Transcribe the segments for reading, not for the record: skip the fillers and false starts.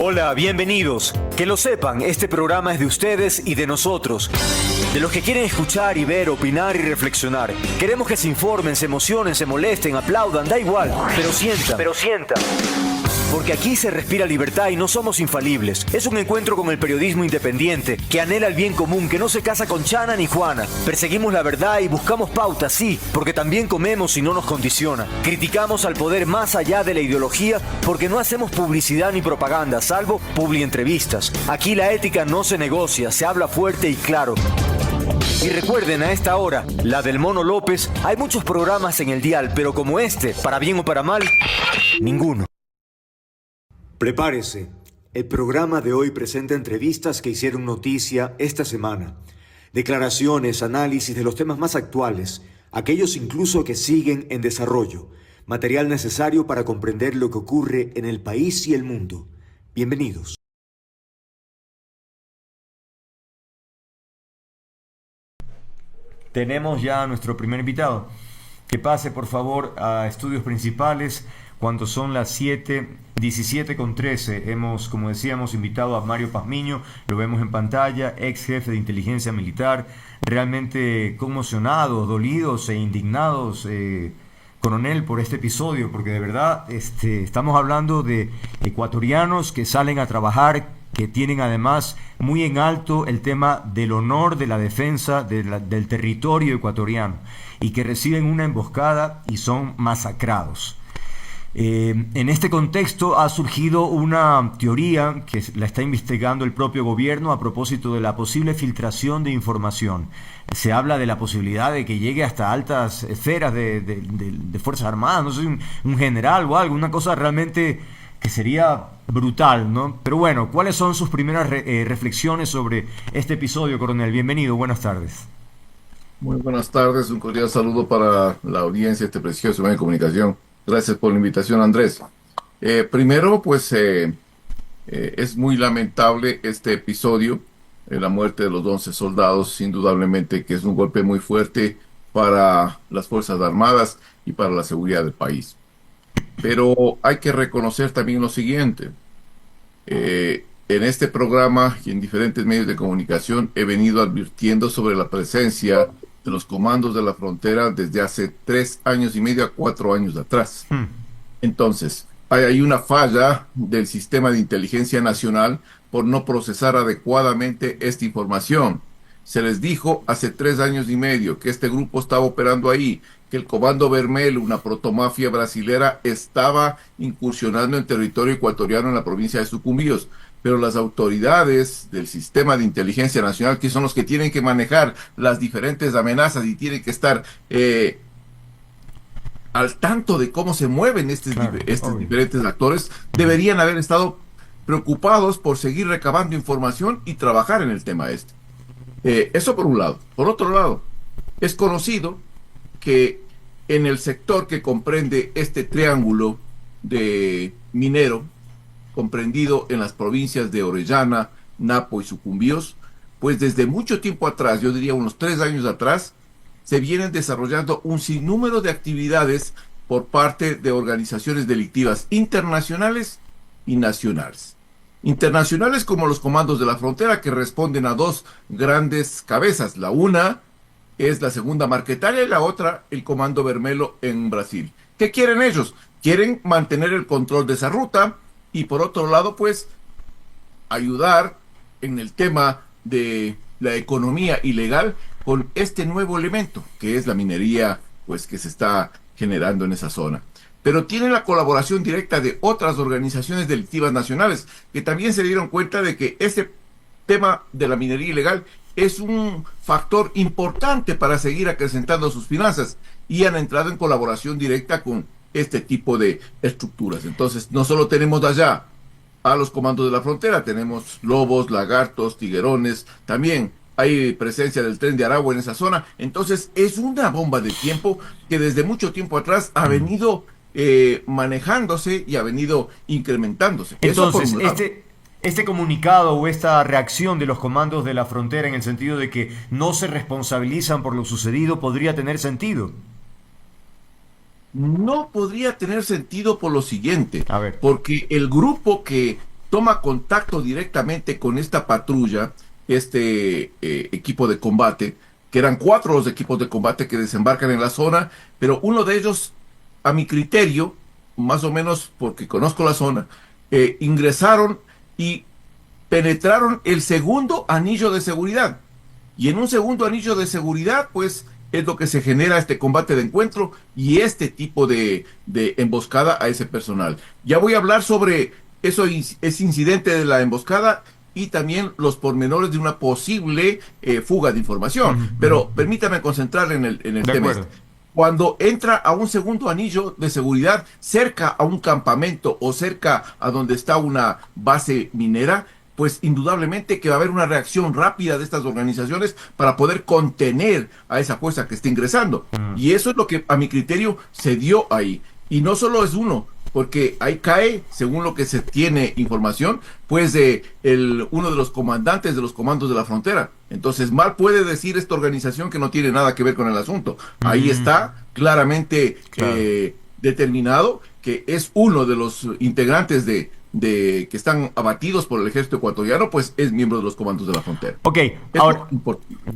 Hola, bienvenidos. Que lo sepan, este programa es de ustedes y de nosotros. De los que quieren escuchar y ver, opinar y reflexionar. Queremos que se informen, se emocionen, se molesten, aplaudan, da igual. Pero sientan. Porque aquí se respira libertad y no somos infalibles. Es un encuentro con el periodismo independiente, que anhela el bien común, que no se casa con Chana ni Juana. Perseguimos la verdad y buscamos pautas, sí, porque también comemos y no nos condiciona. Criticamos al poder más allá de la ideología, porque no hacemos publicidad ni propaganda, salvo publientrevistas. Aquí la ética no se negocia, se habla fuerte y claro. Y recuerden, a esta hora, la del Mono López, hay muchos programas en el dial, pero como este, para bien o para mal, ninguno. Prepárese. El programa de hoy presenta entrevistas que hicieron noticia esta semana. Declaraciones, análisis de los temas más actuales, aquellos incluso que siguen en desarrollo. Material necesario para comprender lo que ocurre en el país y el mundo. Bienvenidos. Tenemos ya a nuestro primer invitado. Que pase por favor a estudios principales cuando son las 7:17:13. Hemos, como decíamos, invitado a Mario Pazmiño, lo vemos en pantalla, ex jefe de inteligencia militar, realmente conmocionados, dolidos e indignados, coronel, por este episodio, porque de verdad estamos hablando de ecuatorianos que salen a trabajar, que tienen además muy en alto el tema del honor de la defensa del territorio ecuatoriano y que reciben una emboscada y son masacrados. En este contexto ha surgido una teoría que la está investigando el propio gobierno a propósito de la posible filtración de información. Se habla de la posibilidad de que llegue hasta altas esferas de Fuerzas Armadas, no sé, un general o algo, una cosa realmente que sería brutal, ¿no? Pero bueno, ¿cuáles son sus primeras reflexiones sobre este episodio, coronel? Bienvenido, buenas tardes. Muy buenas tardes, un cordial saludo para la audiencia de este precioso medio de comunicación. Gracias por la invitación, Andrés. Primero, pues es muy lamentable este episodio, la muerte de los 11 soldados, indudablemente que es un golpe muy fuerte para las Fuerzas Armadas y para la seguridad del país. Pero hay que reconocer también lo siguiente. En este programa y en diferentes medios de comunicación he venido advirtiendo sobre la presencia de los comandos de la frontera desde hace 3 años y medio a 4 años atrás. Entonces, hay una falla del sistema de inteligencia nacional por no procesar adecuadamente esta información. Se les dijo hace 3 años y medio que este grupo estaba operando ahí, que el Comando Vermelho, una protomafia brasilera, estaba incursionando en territorio ecuatoriano en la provincia de Sucumbíos. Pero las autoridades del sistema de inteligencia nacional, que son los que tienen que manejar las diferentes amenazas y tienen que estar al tanto de cómo se mueven estos diferentes actores, deberían haber estado preocupados por seguir recabando información y trabajar en el tema este. Eso por un lado. Por otro lado, es conocido que en el sector que comprende este triángulo de minero, comprendido en las provincias de Orellana, Napo y Sucumbíos, pues desde mucho tiempo atrás, yo diría unos 3 años atrás, se vienen desarrollando un sinnúmero de actividades por parte de organizaciones delictivas internacionales y nacionales. Internacionales como los comandos de la frontera, que responden a 2 grandes cabezas. La una es la segunda Marquetalia y la otra el Comando Vermelho en Brasil. ¿Qué quieren ellos? Quieren mantener el control de esa ruta y por otro lado, pues, ayudar en el tema de la economía ilegal con este nuevo elemento, que es la minería, pues, que se está generando en esa zona. Pero tienen la colaboración directa de otras organizaciones delictivas nacionales, que también se dieron cuenta de que este tema de la minería ilegal es un factor importante para seguir acrecentando sus finanzas y han entrado en colaboración directa con este tipo de estructuras. Entonces, no solo tenemos de allá a los comandos de la frontera, tenemos lobos, lagartos, tiguerones, también hay presencia del Tren de Aragua en esa zona. Entonces, es una bomba de tiempo que desde mucho tiempo atrás ha venido manejándose y ha venido incrementándose. Entonces, este comunicado o esta reacción de los comandos de la frontera en el sentido de que no se responsabilizan por lo sucedido, ¿podría tener sentido? No podría tener sentido por lo siguiente, A ver. porque el grupo que toma contacto directamente con esta patrulla, equipo de combate, que eran 4 los equipos de combate que desembarcan en la zona, pero uno de ellos, a mi criterio, más o menos porque conozco la zona, ingresaron y penetraron el segundo anillo de seguridad. Y en un segundo anillo de seguridad, pues es lo que se genera este combate de encuentro y este tipo de emboscada a ese personal. Ya voy a hablar sobre ese incidente de la emboscada y también los pormenores de una posible fuga de información. Pero permítame concentrar en el tema. Cuando entra a un segundo anillo de seguridad cerca a un campamento o cerca a donde está una base minera, pues indudablemente que va a haber una reacción rápida de estas organizaciones para poder contener a esa fuerza que está ingresando. Y eso es lo que a mi criterio se dio ahí. Y no solo es uno, porque ahí cae, según lo que se tiene información, pues uno de los comandantes de los comandos de la frontera. Entonces, mal puede decir esta organización que no tiene nada que ver con el asunto. Ahí está claramente determinado que es uno de los integrantes que están abatidos por el ejército ecuatoriano, pues es miembro de los comandos de la frontera. Ok,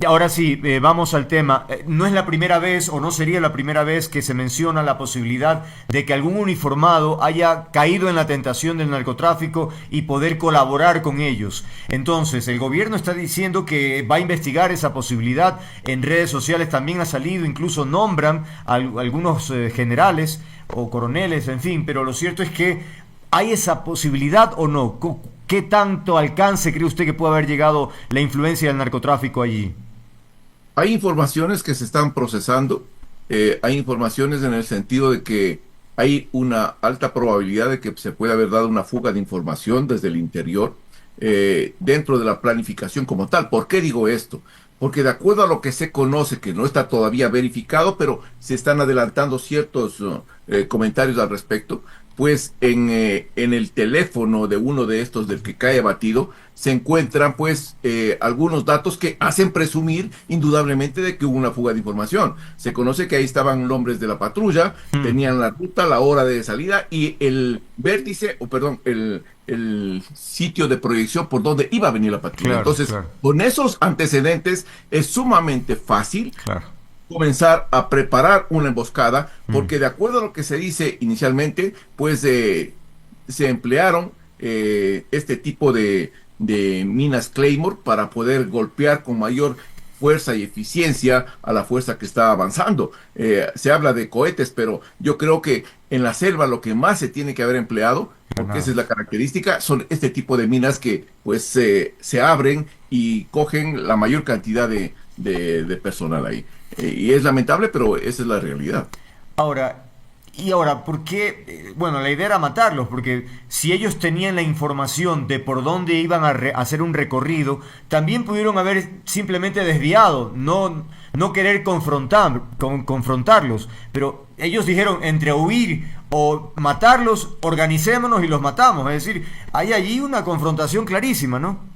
ahora sí, vamos al tema. No es la primera vez, o no sería la primera vez, que se menciona la posibilidad de que algún uniformado haya caído en la tentación del narcotráfico y poder colaborar con ellos. Entonces, el gobierno está diciendo que va a investigar esa posibilidad. En redes sociales también ha salido, incluso nombran a algunos generales o coroneles, en fin, pero lo cierto es que ¿hay esa posibilidad o no? ¿Qué tanto alcance cree usted que puede haber llegado la influencia del narcotráfico allí? Hay informaciones que se están procesando, hay informaciones en el sentido de que hay una alta probabilidad de que se pueda haber dado una fuga de información desde el interior dentro de la planificación como tal. ¿Por qué digo esto? Porque de acuerdo a lo que se conoce, que no está todavía verificado, pero se están adelantando ciertos comentarios al respecto, pues en el teléfono de uno de estos del que cae abatido se encuentran pues algunos datos que hacen presumir indudablemente de que hubo una fuga de información. Se conoce que ahí estaban nombres de la patrulla, tenían la ruta, la hora de salida y el vértice, o perdón, el sitio de proyección por donde iba a venir la patrulla. Entonces, con esos antecedentes es sumamente fácil comenzar a preparar una emboscada, porque de acuerdo a lo que se dice inicialmente, pues se emplearon este tipo de minas Claymore para poder golpear con mayor fuerza y eficiencia a la fuerza que está avanzando. Se habla de cohetes, pero yo creo que en la selva lo que más se tiene que haber empleado, porque esa es la característica, son este tipo de minas que pues se abren y cogen la mayor cantidad de personal ahí. Y es lamentable, pero esa es la realidad. Ahora, ¿por qué? Bueno, la idea era matarlos, porque si ellos tenían la información de por dónde iban a hacer un recorrido, también pudieron haber simplemente desviado, no querer confrontarlos. Pero ellos dijeron, entre huir o matarlos, organicémonos y los matamos. Es decir, hay allí una confrontación clarísima, ¿no?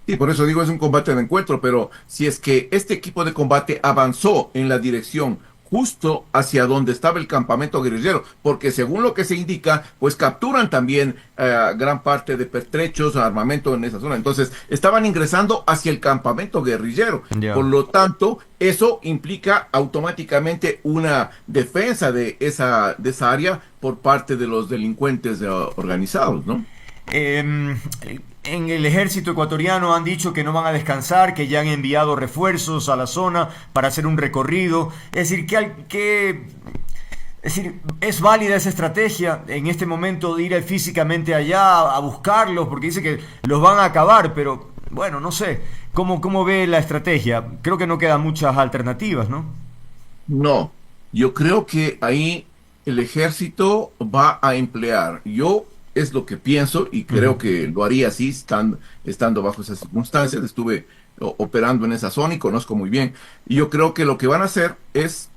Sí, por eso digo, es un combate de encuentro, pero si es que este equipo de combate avanzó en la dirección justo hacia donde estaba el campamento guerrillero, porque según lo que se indica, pues capturan también gran parte de pertrechos, armamento en esa zona. Entonces, estaban ingresando hacia el campamento guerrillero. Por lo tanto, eso implica automáticamente una defensa de esa área por parte de los delincuentes organizados, ¿no? En el ejército ecuatoriano han dicho que no van a descansar, que ya han enviado refuerzos a la zona para hacer un recorrido. Es decir, ¿es válida esa estrategia en este momento de ir físicamente allá a buscarlos? Porque dice que los van a acabar, pero bueno, no sé. ¿Cómo ve la estrategia? Creo que no quedan muchas alternativas, ¿no? No, yo creo que ahí el ejército va a emplear. Es lo que pienso y creo que lo haría así, estando bajo esas circunstancias. Estuve operando en esa zona y conozco muy bien. Y yo creo que lo que van a hacer es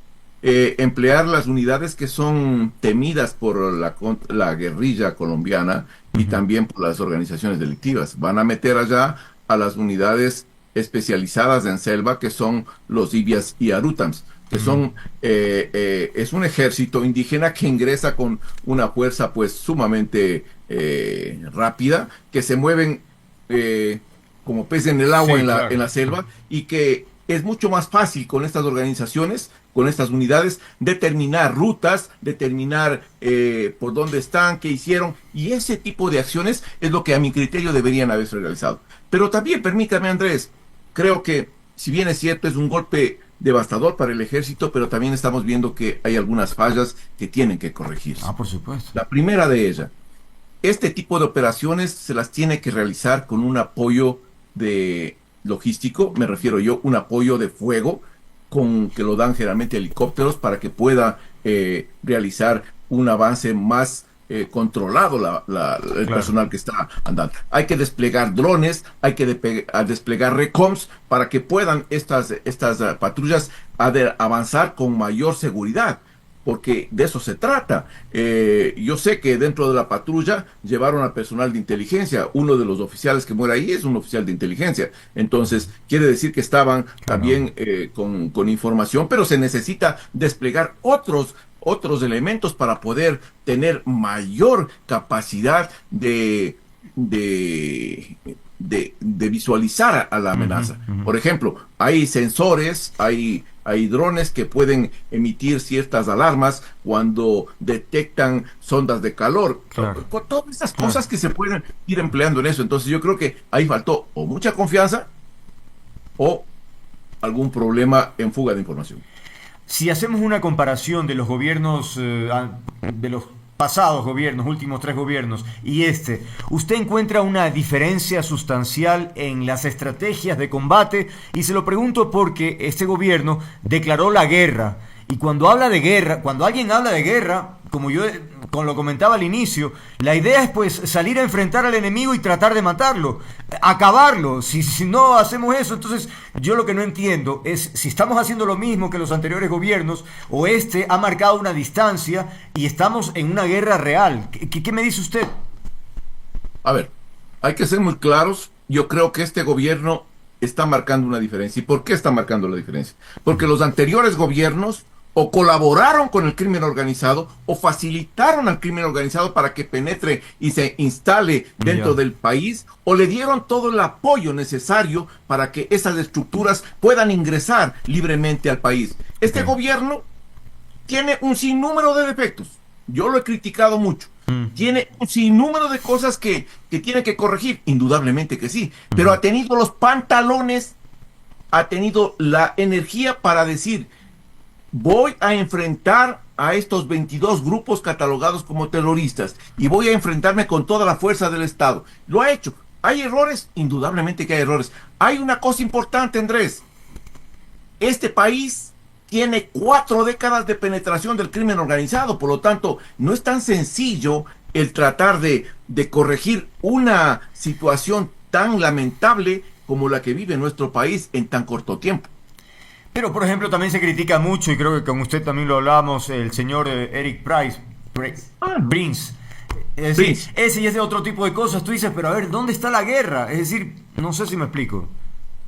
emplear las unidades que son temidas por la guerrilla colombiana y también por las organizaciones delictivas. Van a meter allá a las unidades especializadas en selva, que son los Ibias y Arutams. que son, es un ejército indígena que ingresa con una fuerza pues sumamente rápida, que se mueven como pez en el agua Sí, en claro. la selva, y que es mucho más fácil con estas organizaciones, con estas unidades, determinar rutas, determinar por dónde están, qué hicieron, y ese tipo de acciones es lo que a mi criterio deberían haberse realizado. Pero también, permítame, Andrés, creo que si bien es cierto, es un golpe devastador para el ejército, pero también estamos viendo que hay algunas fallas que tienen que corregirse. Ah, por supuesto. La primera de ellas, este tipo de operaciones se las tiene que realizar con un apoyo de logístico, me refiero yo, un apoyo de fuego, con que lo dan generalmente helicópteros para que pueda realizar un avance más controlado el Claro. personal que está andando. Hay que desplegar drones, hay que desplegar recoms para que puedan estas patrullas avanzar con mayor seguridad, porque de eso se trata. Yo sé que dentro de la patrulla llevaron a personal de inteligencia. Uno de los oficiales que muere ahí es un oficial de inteligencia. Entonces, quiere decir que estaban Claro. también con información, pero se necesita desplegar otros elementos para poder tener mayor capacidad de, de visualizar a la Ujú, amenaza. ujú. Por ejemplo, hay sensores, hay drones que pueden emitir ciertas alarmas cuando detectan sondas de calor. Claro, Con todas esas claro. cosas que se pueden ir empleando en eso. Entonces yo creo que ahí faltó o mucha confianza o algún problema en fuga de información. Si hacemos una comparación de los gobiernos, de los pasados gobiernos, últimos tres gobiernos, y este, ¿usted encuentra una diferencia sustancial en las estrategias de combate? Y se lo pregunto porque este gobierno declaró la guerra. Y cuando habla de guerra, cuando alguien habla de guerra, como yo lo comentaba al inicio, la idea es pues salir a enfrentar al enemigo y tratar de matarlo, acabarlo. Si no hacemos eso, entonces yo lo que no entiendo es si estamos haciendo lo mismo que los anteriores gobiernos o este ha marcado una distancia y estamos en una guerra real. ¿Qué me dice usted? A ver, hay que ser muy claros. Yo creo que este gobierno está marcando una diferencia. ¿Y por qué está marcando la diferencia? Porque los anteriores gobiernos o colaboraron con el crimen organizado o facilitaron al crimen organizado para que penetre y se instale dentro Ya, del país, o le dieron todo el apoyo necesario para que esas estructuras puedan ingresar libremente al país. ok. Este gobierno tiene un sinnúmero de defectos. Yo lo he criticado mucho. Mm, Tiene un sinnúmero de cosas que tiene que corregir, indudablemente que sí, pero ujú. ha tenido los pantalones, ha tenido la energía para decir: voy a enfrentar a estos 22 grupos catalogados como terroristas y voy a enfrentarme con toda la fuerza del Estado. Lo ha hecho. ¿Hay errores? Indudablemente que hay errores. Hay una cosa importante, Andrés. Este país tiene 4 décadas de penetración del crimen organizado, por lo tanto, no es tan sencillo el tratar de corregir una situación tan lamentable como la que vive nuestro país en tan corto tiempo. Pero, por ejemplo, también se critica mucho, y creo que con usted también lo hablamos, el señor Eric Ah, no. Prince. Es decir, Prince. ese y ese otro tipo de cosas. Tú dices, pero a ver, ¿dónde está la guerra? Es decir, no sé si me explico.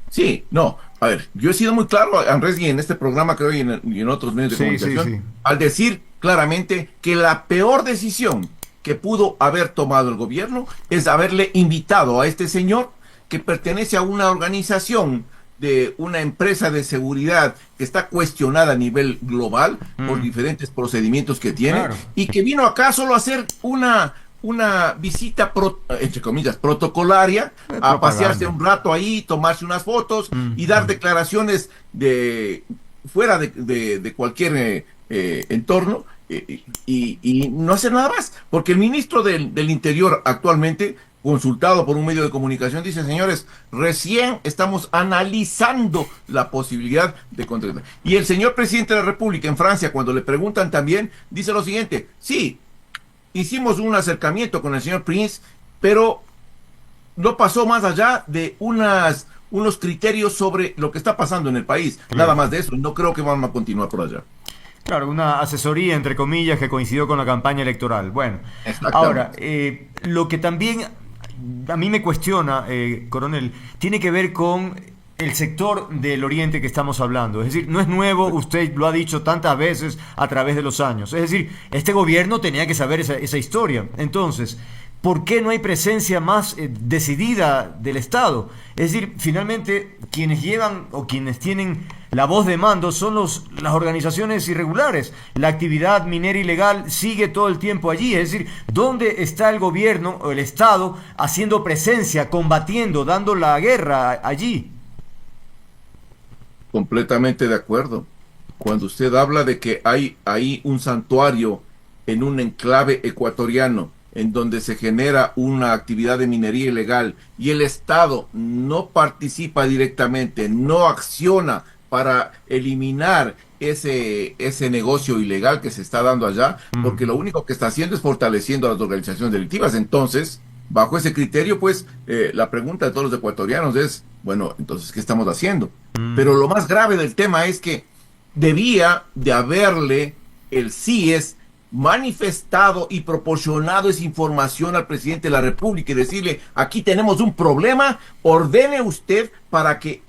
Sí, no. A ver, yo he sido muy claro, Andrés, y en este programa creo y en otros medios de Sí, sí, comunicación, sí. al decir claramente que la peor decisión que pudo haber tomado el gobierno es haberle invitado a este señor, que pertenece a una organización de una empresa de seguridad que está cuestionada a nivel global por Mm, diferentes procedimientos que tiene, claro. y que vino acá solo a hacer una visita, entre comillas, protocolaria, a pasearse Propaganda. un rato ahí, tomarse unas fotos Mm, y dar mm. declaraciones fuera de cualquier entorno, y no hacer nada más. Porque el ministro del Interior actualmente, consultado por un medio de comunicación, dice: señores, recién estamos analizando la posibilidad de contratar. Y el señor presidente de la República en Francia, cuando le preguntan también, dice lo siguiente: sí, hicimos un acercamiento con el señor Prince, pero no pasó más allá de unos criterios sobre lo que está pasando en el país. Nada Claro. más de eso. No creo que vamos a continuar por allá. Claro, una asesoría, entre comillas, que coincidió con la campaña electoral. Bueno, ahora, Exactamente. lo que también a mí me cuestiona, coronel, tiene que ver con el sector del oriente que estamos hablando. Es decir, no es nuevo, usted lo ha dicho tantas veces a través de los años. Es decir, este gobierno tenía que saber esa historia. Entonces, ¿por qué no hay presencia más decidida del Estado? Es decir, finalmente quienes llevan o quienes tienen la voz de mando son las organizaciones irregulares. La actividad minera ilegal sigue todo el tiempo allí. Es decir, ¿dónde está el gobierno o el Estado haciendo presencia, combatiendo, dando la guerra allí? Completamente de acuerdo. Cuando usted habla de que hay ahí un santuario en un enclave ecuatoriano en donde se genera una actividad de minería ilegal y el Estado no participa directamente, no acciona para eliminar ese negocio ilegal que se está dando allá, porque lo único que está haciendo es fortaleciendo a las organizaciones delictivas. Entonces, bajo ese criterio, pues, la pregunta de todos los ecuatorianos es, bueno, entonces, ¿qué estamos haciendo? Pero lo más grave del tema es que debía de haberle el CIES manifestado y proporcionado esa información al presidente de la República y decirle, aquí tenemos un problema, ordene usted para que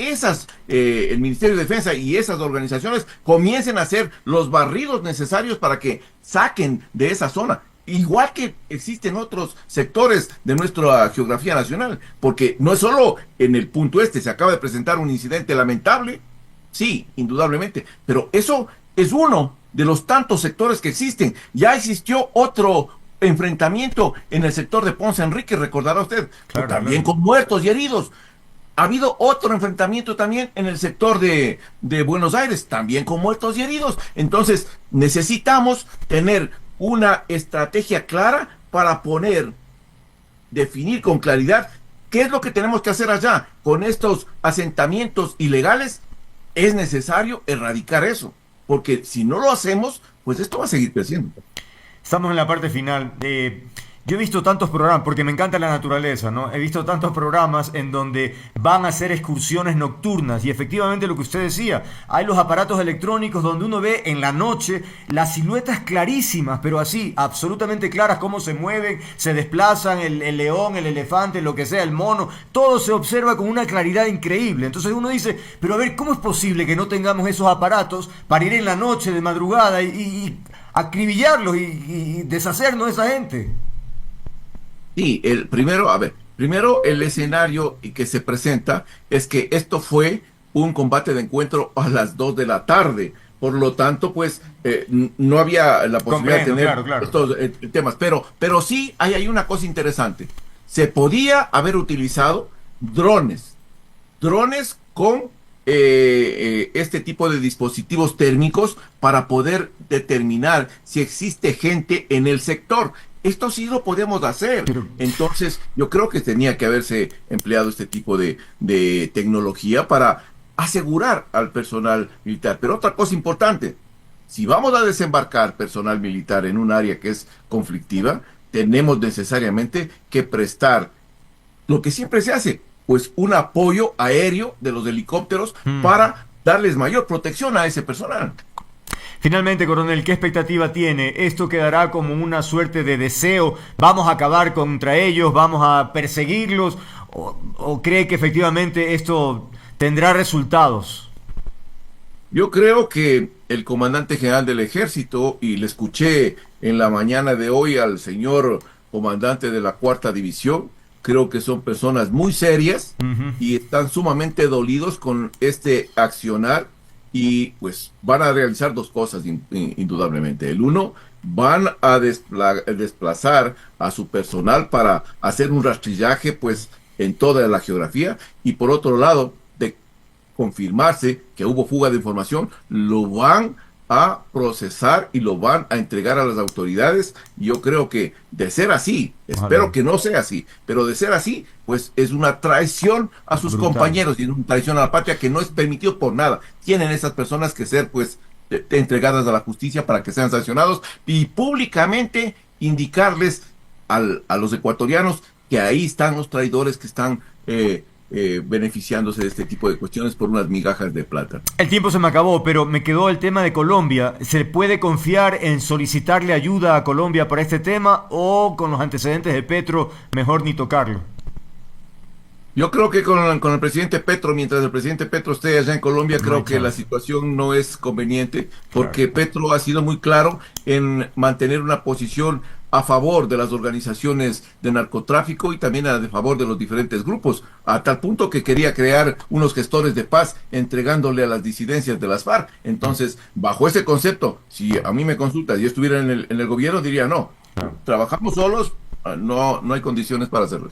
el Ministerio de Defensa y esas organizaciones comiencen a hacer los barridos necesarios para que saquen de esa zona. Igual que existen otros sectores de nuestra geografía nacional, porque no es solo en el punto este, se acaba de presentar un incidente lamentable, sí, indudablemente, pero eso es uno de los tantos sectores que existen. Ya existió otro enfrentamiento en el sector de Ponce Enrique, recordará usted, claro, también con muertos y heridos. Ha habido otro enfrentamiento también en el sector de Buenos Aires, también con muertos y heridos. Entonces, necesitamos tener una estrategia clara para definir con claridad qué es lo que tenemos que hacer allá. Con estos asentamientos ilegales, es necesario erradicar eso. Porque si no lo hacemos, pues esto va a seguir creciendo. Estamos en la parte final. Yo he visto tantos programas, porque me encanta la naturaleza, ¿no? He visto tantos programas en donde van a hacer excursiones nocturnas y efectivamente lo que usted decía, hay los aparatos electrónicos donde uno ve en la noche las siluetas clarísimas, pero así, absolutamente claras, cómo se mueven, se desplazan, el león, el elefante, lo que sea, el mono, todo se observa con una claridad increíble. Entonces uno dice, pero a ver, ¿cómo es posible que no tengamos esos aparatos para ir en la noche de madrugada y acribillarlos y deshacernos de esa gente? Sí, primero el escenario que se presenta es que esto fue un combate de encuentro a las 2 de la tarde. Por lo tanto, pues, no había la posibilidad de tener claro. Estos temas. Pero sí hay una cosa interesante. Se podía haber utilizado drones con este tipo de dispositivos térmicos para poder determinar si existe gente en el sector. Esto sí lo podemos hacer. Entonces, yo creo que tenía que haberse empleado este tipo de tecnología para asegurar al personal militar. Pero otra cosa importante, si vamos a desembarcar personal militar en un área que es conflictiva, tenemos necesariamente que prestar lo que siempre se hace, pues un apoyo aéreo de los helicópteros para darles mayor protección a ese personal. Finalmente, coronel, ¿qué expectativa tiene? ¿Esto quedará como una suerte de deseo? ¿Vamos a acabar contra ellos? ¿Vamos a perseguirlos? ¿O cree que efectivamente esto tendrá resultados? Yo creo que el comandante general del ejército, y le escuché en la mañana de hoy al señor comandante de la 4ª división, creo que son personas muy serias y están sumamente dolidos con este accionar. Y pues van a realizar dos cosas indudablemente. El uno, van a desplazar a su personal para hacer un rastrillaje pues en toda la geografía. Y por otro lado, de confirmarse que hubo fuga de información, lo van a procesar y lo van a entregar a las autoridades. Yo creo que de ser así, espero que no sea así, pero de ser así, pues es una traición a sus compañeros y una traición a la patria que no es permitido por nada. Tienen esas personas que ser pues entregadas a la justicia para que sean sancionados y públicamente indicarles a los ecuatorianos que ahí están los traidores que están beneficiándose de este tipo de cuestiones por unas migajas de plata. El tiempo se me acabó, pero me quedó el tema de Colombia. ¿Se puede confiar en solicitarle ayuda a Colombia para este tema o con los antecedentes de Petro mejor ni tocarlo? Yo creo que con el presidente Petro, mientras el presidente Petro esté allá en Colombia, No hay creo que la chance. situación no es conveniente, Claro. porque Petro ha sido muy claro en mantener una posición a favor de las organizaciones de narcotráfico y también a favor de los diferentes grupos, a tal punto que quería crear unos gestores de paz entregándole a las disidencias de las FARC. Entonces, bajo ese concepto, si a mí me consultas y yo estuviera en el gobierno, diría no, Claro. trabajamos solos, no, no hay condiciones para hacerlo.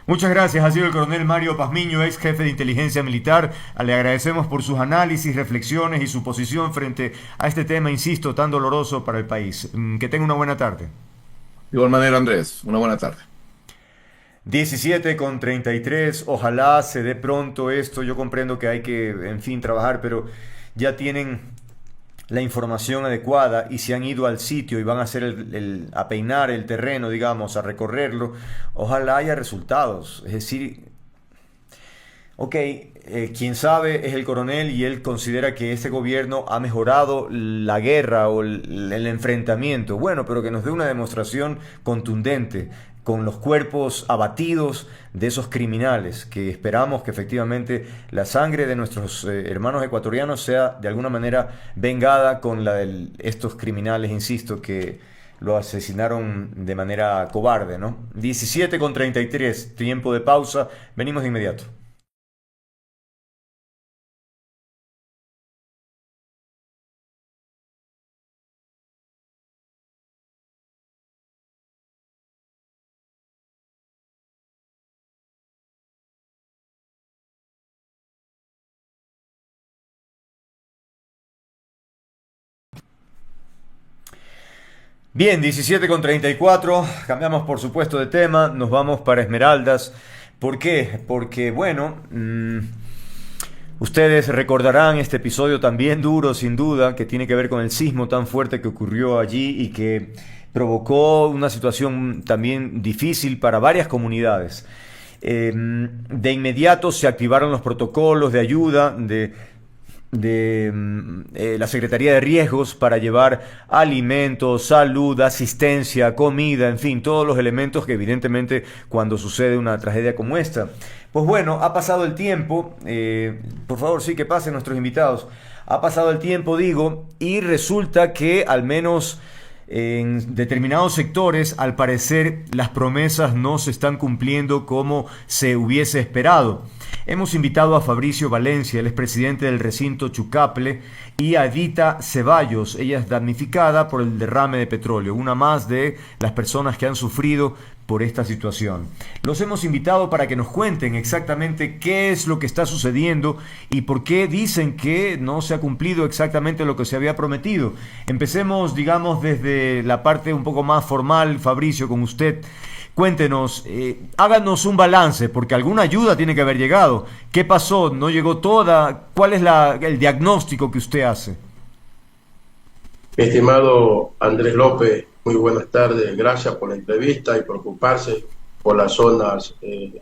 Muchas gracias. Ha sido el coronel Mario Pazmiño, ex jefe de inteligencia militar. Le agradecemos por sus análisis, reflexiones y su posición frente a este tema, insisto, tan doloroso para el país. Que tenga una buena tarde. De igual manera, Andrés, una buena tarde. 17:33. Ojalá se dé pronto esto. Yo comprendo que hay que, en fin, trabajar, pero ya tienen la información adecuada y se han ido al sitio y van a hacer a peinar el terreno, digamos, a recorrerlo. Ojalá haya resultados. Es decir, ok, quien sabe es el coronel y él considera que este gobierno ha mejorado la guerra o el enfrentamiento. Bueno, pero que nos dé una demostración contundente con los cuerpos abatidos de esos criminales, que esperamos que efectivamente la sangre de nuestros hermanos ecuatorianos sea de alguna manera vengada con la de estos criminales, insisto, que lo asesinaron de manera cobarde, ¿no? 17:33, tiempo de pausa, venimos de inmediato. Bien, 17:34, cambiamos por supuesto de tema, nos vamos para Esmeraldas. ¿Por qué? Porque, bueno, ustedes recordarán este episodio también duro, sin duda, que tiene que ver con el sismo tan fuerte que ocurrió allí y que provocó una situación también difícil para varias comunidades. De inmediato se activaron los protocolos de ayuda de la Secretaría de Riesgos para llevar alimentos, salud, asistencia, comida, en fin, todos los elementos que evidentemente cuando sucede una tragedia como esta. Pues bueno, ha pasado el tiempo, por favor sí que pasen nuestros invitados, ha pasado el tiempo digo, y resulta que al menos en determinados sectores, al parecer, las promesas no se están cumpliendo como se hubiese esperado. Hemos invitado a Fabricio Valencia, el expresidente del recinto Chucaple, y a Edita Ceballos, ella es damnificada por el derrame de petróleo, una más de las personas que han sufrido por esta situación. Los hemos invitado para que nos cuenten exactamente qué es lo que está sucediendo y por qué dicen que no se ha cumplido exactamente lo que se había prometido. Empecemos, digamos, desde la parte un poco más formal, Fabricio, con usted. Cuéntenos, háganos un balance, porque alguna ayuda tiene que haber llegado. ¿Qué pasó? ¿No llegó toda? ¿Cuál es el diagnóstico que usted hace? Mi estimado Andrés López, muy buenas tardes. Gracias por la entrevista y preocuparse por las zonas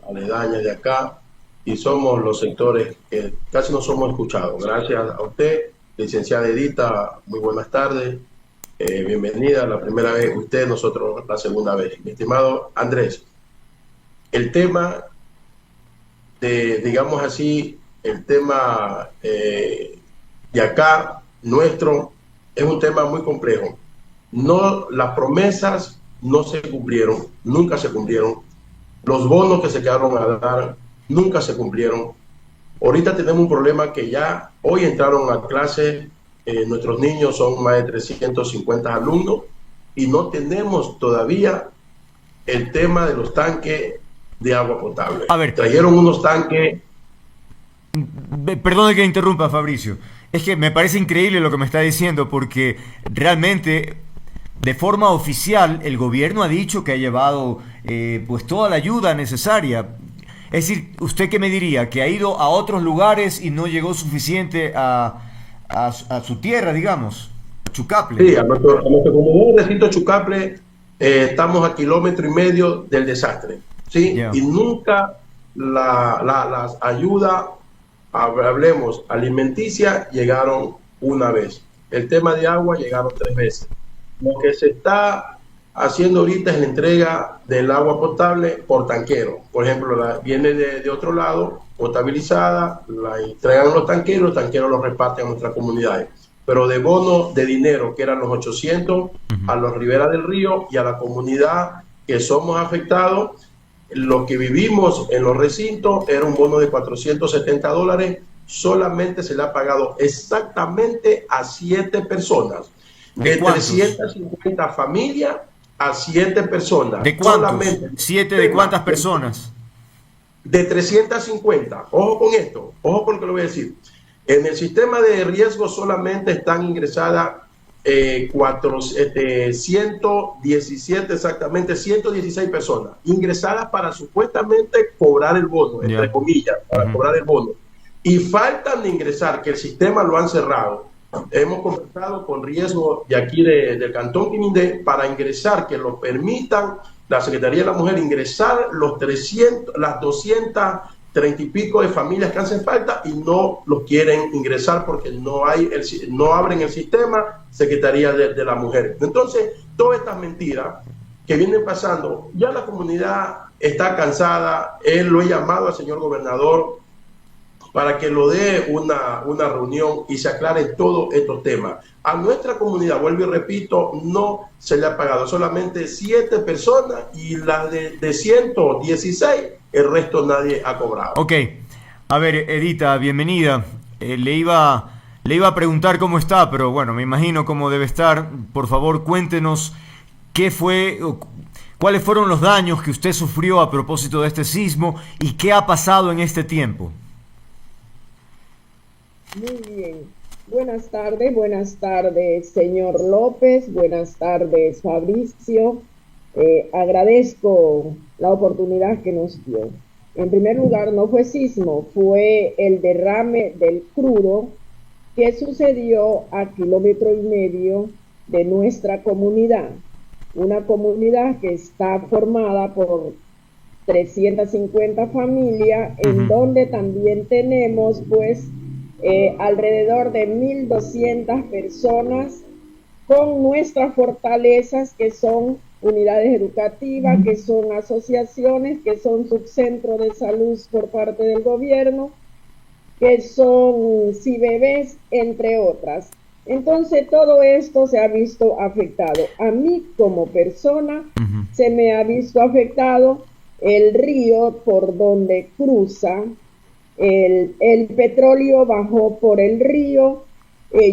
aledañas de acá. Y somos los sectores que casi no somos escuchados. Gracias a usted, licenciada Edita, muy buenas tardes. Bienvenida, la primera vez usted, nosotros la segunda vez. Mi estimado Andrés, el tema digamos así, el tema de acá, nuestro, es un tema muy complejo. No, las promesas no se cumplieron, nunca se cumplieron. Los bonos que se quedaron a dar nunca se cumplieron. Ahorita tenemos un problema que ya hoy entraron a clase, nuestros niños son más de 350 alumnos y no tenemos todavía el tema de los tanques de agua potable. A ver, trajeron unos tanques. perdone que interrumpa, Fabricio. Es que me parece increíble lo que me está diciendo porque realmente de forma oficial el gobierno ha dicho que ha llevado pues toda la ayuda necesaria. Es decir, ¿usted qué me diría? ¿Que ha ido a otros lugares y no llegó suficiente a su tierra, digamos? Chucaple. Sí, a nuestro comunidad recinto Chucaple estamos a 1,5 kilómetros del desastre, ¿sí? Yeah. Y nunca las ayudas, hablemos, alimenticia, llegaron una vez. El tema de agua llegaron 3 veces. Lo que se está haciendo ahorita es la entrega del agua potable por tanquero. Por ejemplo, viene de otro lado, potabilizada, la entregan los tanqueros los reparten a nuestras comunidades. Pero de bono de dinero, que eran los 800, a los Rivera del Río y a la comunidad que somos afectados, lo que vivimos en los recintos era un bono de $470, solamente se le ha pagado exactamente a 7 personas. De 350 familias a 7 personas. ¿De cuántos? ¿7 de cuántas personas? De 350. Ojo con esto, ojo con lo que le voy a decir. En el sistema de riesgo solamente están ingresadas 117, exactamente 116 personas ingresadas para supuestamente cobrar el bono, entre comillas, para cobrar el bono. Y faltan de ingresar, que el sistema lo han cerrado. Hemos conversado con riesgo de aquí del Cantón Quimindé para ingresar, que lo permitan la Secretaría de la Mujer ingresar las 230 y pico de familias que hacen falta y no los quieren ingresar porque no abren el sistema Secretaría de la Mujer. Entonces, todas estas mentiras que vienen pasando, ya la comunidad está cansada. Él lo he llamado al señor gobernador para que lo dé una reunión y se aclaren todos estos temas. A nuestra comunidad, vuelvo y repito, no se le ha pagado, solamente 7 personas y las de 116, el resto nadie ha cobrado. Ok, a ver, Edita, bienvenida. Le iba a preguntar cómo está, pero bueno, me imagino cómo debe estar. Por favor, cuéntenos cuáles fueron los daños que usted sufrió a propósito de este sismo y qué ha pasado en este tiempo. Muy bien. Buenas tardes, señor López. Buenas tardes, Fabricio. Agradezco la oportunidad que nos dio. En primer lugar, no fue sismo, fue el derrame del crudo que sucedió a 1,5 kilómetros de nuestra comunidad. Una comunidad que está formada por 350 familias, en donde también tenemos, pues, alrededor de 1,200 personas con nuestras fortalezas, que son unidades educativas, que son asociaciones, que son subcentros de salud por parte del gobierno, que son CIBEBES, entre otras. Entonces todo esto se ha visto afectado. A mí como persona se me ha visto afectado el río por donde cruza. El petróleo bajó por el río.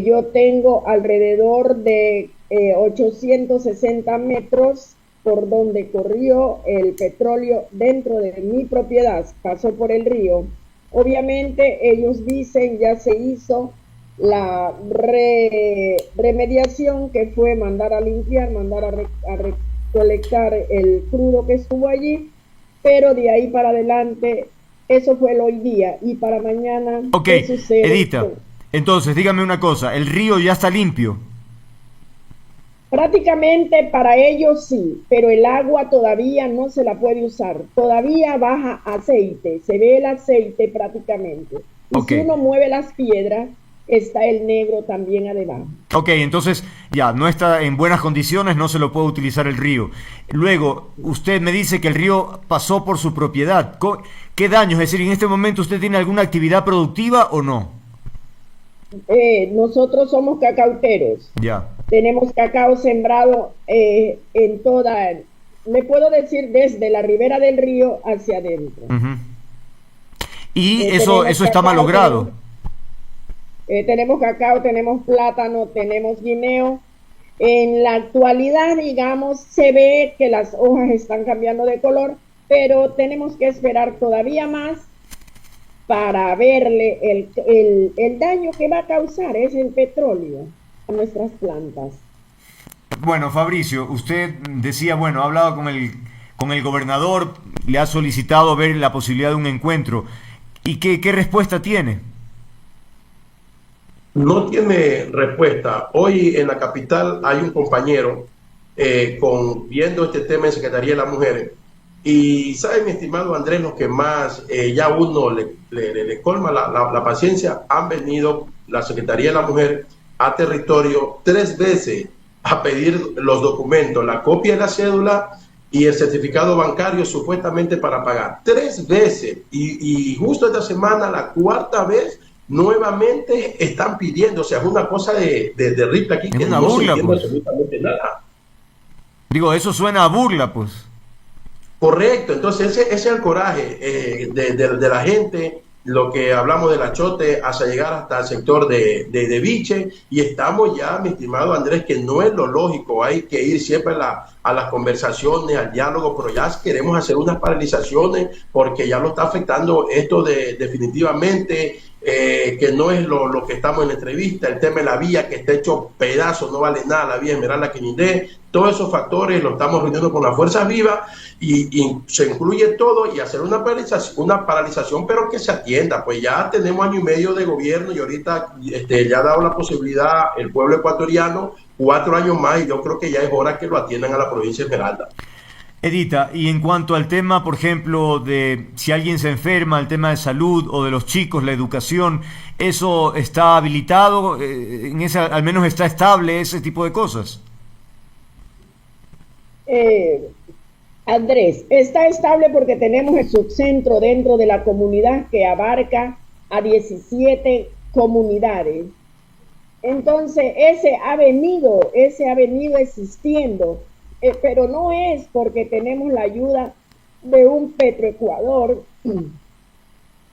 Yo tengo alrededor de 860 metros por donde corrió el petróleo dentro de mi propiedad, pasó por el río. Obviamente ellos dicen ya se hizo la remediación, que fue mandar a limpiar, mandar a recolectar el crudo que estuvo allí, pero de ahí para adelante eso fue el hoy día, y para mañana ¿qué sucede? Edita, entonces dígame una cosa, ¿el río ya está limpio? Prácticamente para ellos sí, pero el agua todavía no se la puede usar, todavía baja aceite, se ve el aceite prácticamente, y si uno mueve las piedras, está el negro también abajo. Ok, entonces ya no está en buenas condiciones, no se lo puede utilizar el río. Luego, usted me dice que el río pasó por su propiedad. ¿Qué daños? Es decir, ¿en este momento usted tiene alguna actividad productiva o no? Nosotros somos cacauteros. Ya. Tenemos cacao sembrado en toda, le puedo decir, desde la ribera del río hacia adentro. Y eso está malogrado. Tenemos cacao, tenemos plátano, tenemos guineo. En la actualidad, digamos, se ve que las hojas están cambiando de color, pero tenemos que esperar todavía más para verle el daño que va a causar el petróleo a nuestras plantas. Bueno, Fabricio, usted decía, ha hablado con el gobernador, le ha solicitado ver la posibilidad de un encuentro. ¿Y qué respuesta tiene? No tiene respuesta. Hoy en la capital hay un compañero viendo este tema en Secretaría de la Mujer. Y sabe, mi estimado Andrés, lo que más ya uno le colma la paciencia, han venido la Secretaría de la Mujer a territorio 3 veces a pedir los documentos, la copia de la cédula y el certificado bancario supuestamente para pagar. 3 veces y justo esta semana, la 4ª vez, nuevamente están pidiendo. O sea, es una cosa de rifle aquí que no se entiende absolutamente nada. Digo, eso suena a burla, pues. Correcto, entonces ese es el coraje de la gente, lo que hablamos del achote hasta llegar hasta el sector de Viche, y estamos ya, mi estimado Andrés, que no es lo lógico, hay que ir siempre a las conversaciones, al diálogo, pero ya queremos hacer unas paralizaciones porque ya lo está afectando esto definitivamente, que no es lo que estamos en la entrevista, el tema de la vía que está hecho pedazos, no vale nada, la vía Esmeralda Quinindé, todos esos factores los estamos reuniendo con las fuerzas vivas y se incluye todo y hacer una paralización, pero que se atienda. Pues ya tenemos año y medio de gobierno y ahorita ya ha dado la posibilidad el pueblo ecuatoriano 4 años más, y yo creo que ya es hora que lo atiendan a la provincia de Esmeralda. Edita, y en cuanto al tema, por ejemplo, de si alguien se enferma, el tema de salud o de los chicos, la educación, ¿eso está habilitado? Al menos está estable ese tipo de cosas. Andrés, está estable porque tenemos el subcentro dentro de la comunidad que abarca a 17 comunidades. Entonces, ese ha venido existiendo, pero no es porque tenemos la ayuda de un Petroecuador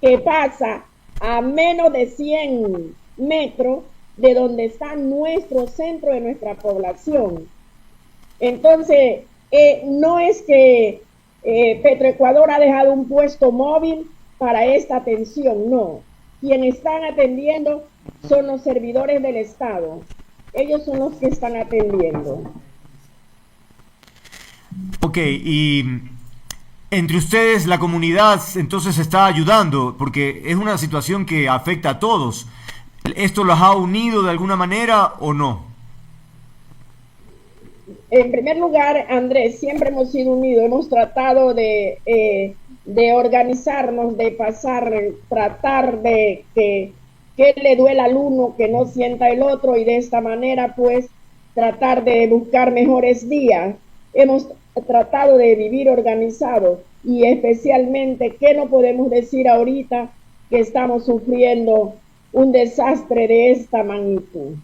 que pasa a menos de 100 metros de donde está nuestro centro de nuestra población. Entonces, no es que Petroecuador ha dejado un puesto móvil para esta atención, no. Quienes están atendiendo son los servidores del Estado. Ellos son los que están atendiendo. Ok, y entre ustedes, la comunidad, entonces está ayudando, porque es una situación que afecta a todos. ¿Esto los ha unido de alguna manera o no? En primer lugar, Andrés, siempre hemos sido unidos, hemos tratado de organizarnos, de tratar de que le duela al uno, que no sienta el otro, y de esta manera, pues, tratar de buscar mejores días. Hemos tratado de vivir organizados, y especialmente, ¿qué no podemos decir ahorita que estamos sufriendo un desastre de esta magnitud?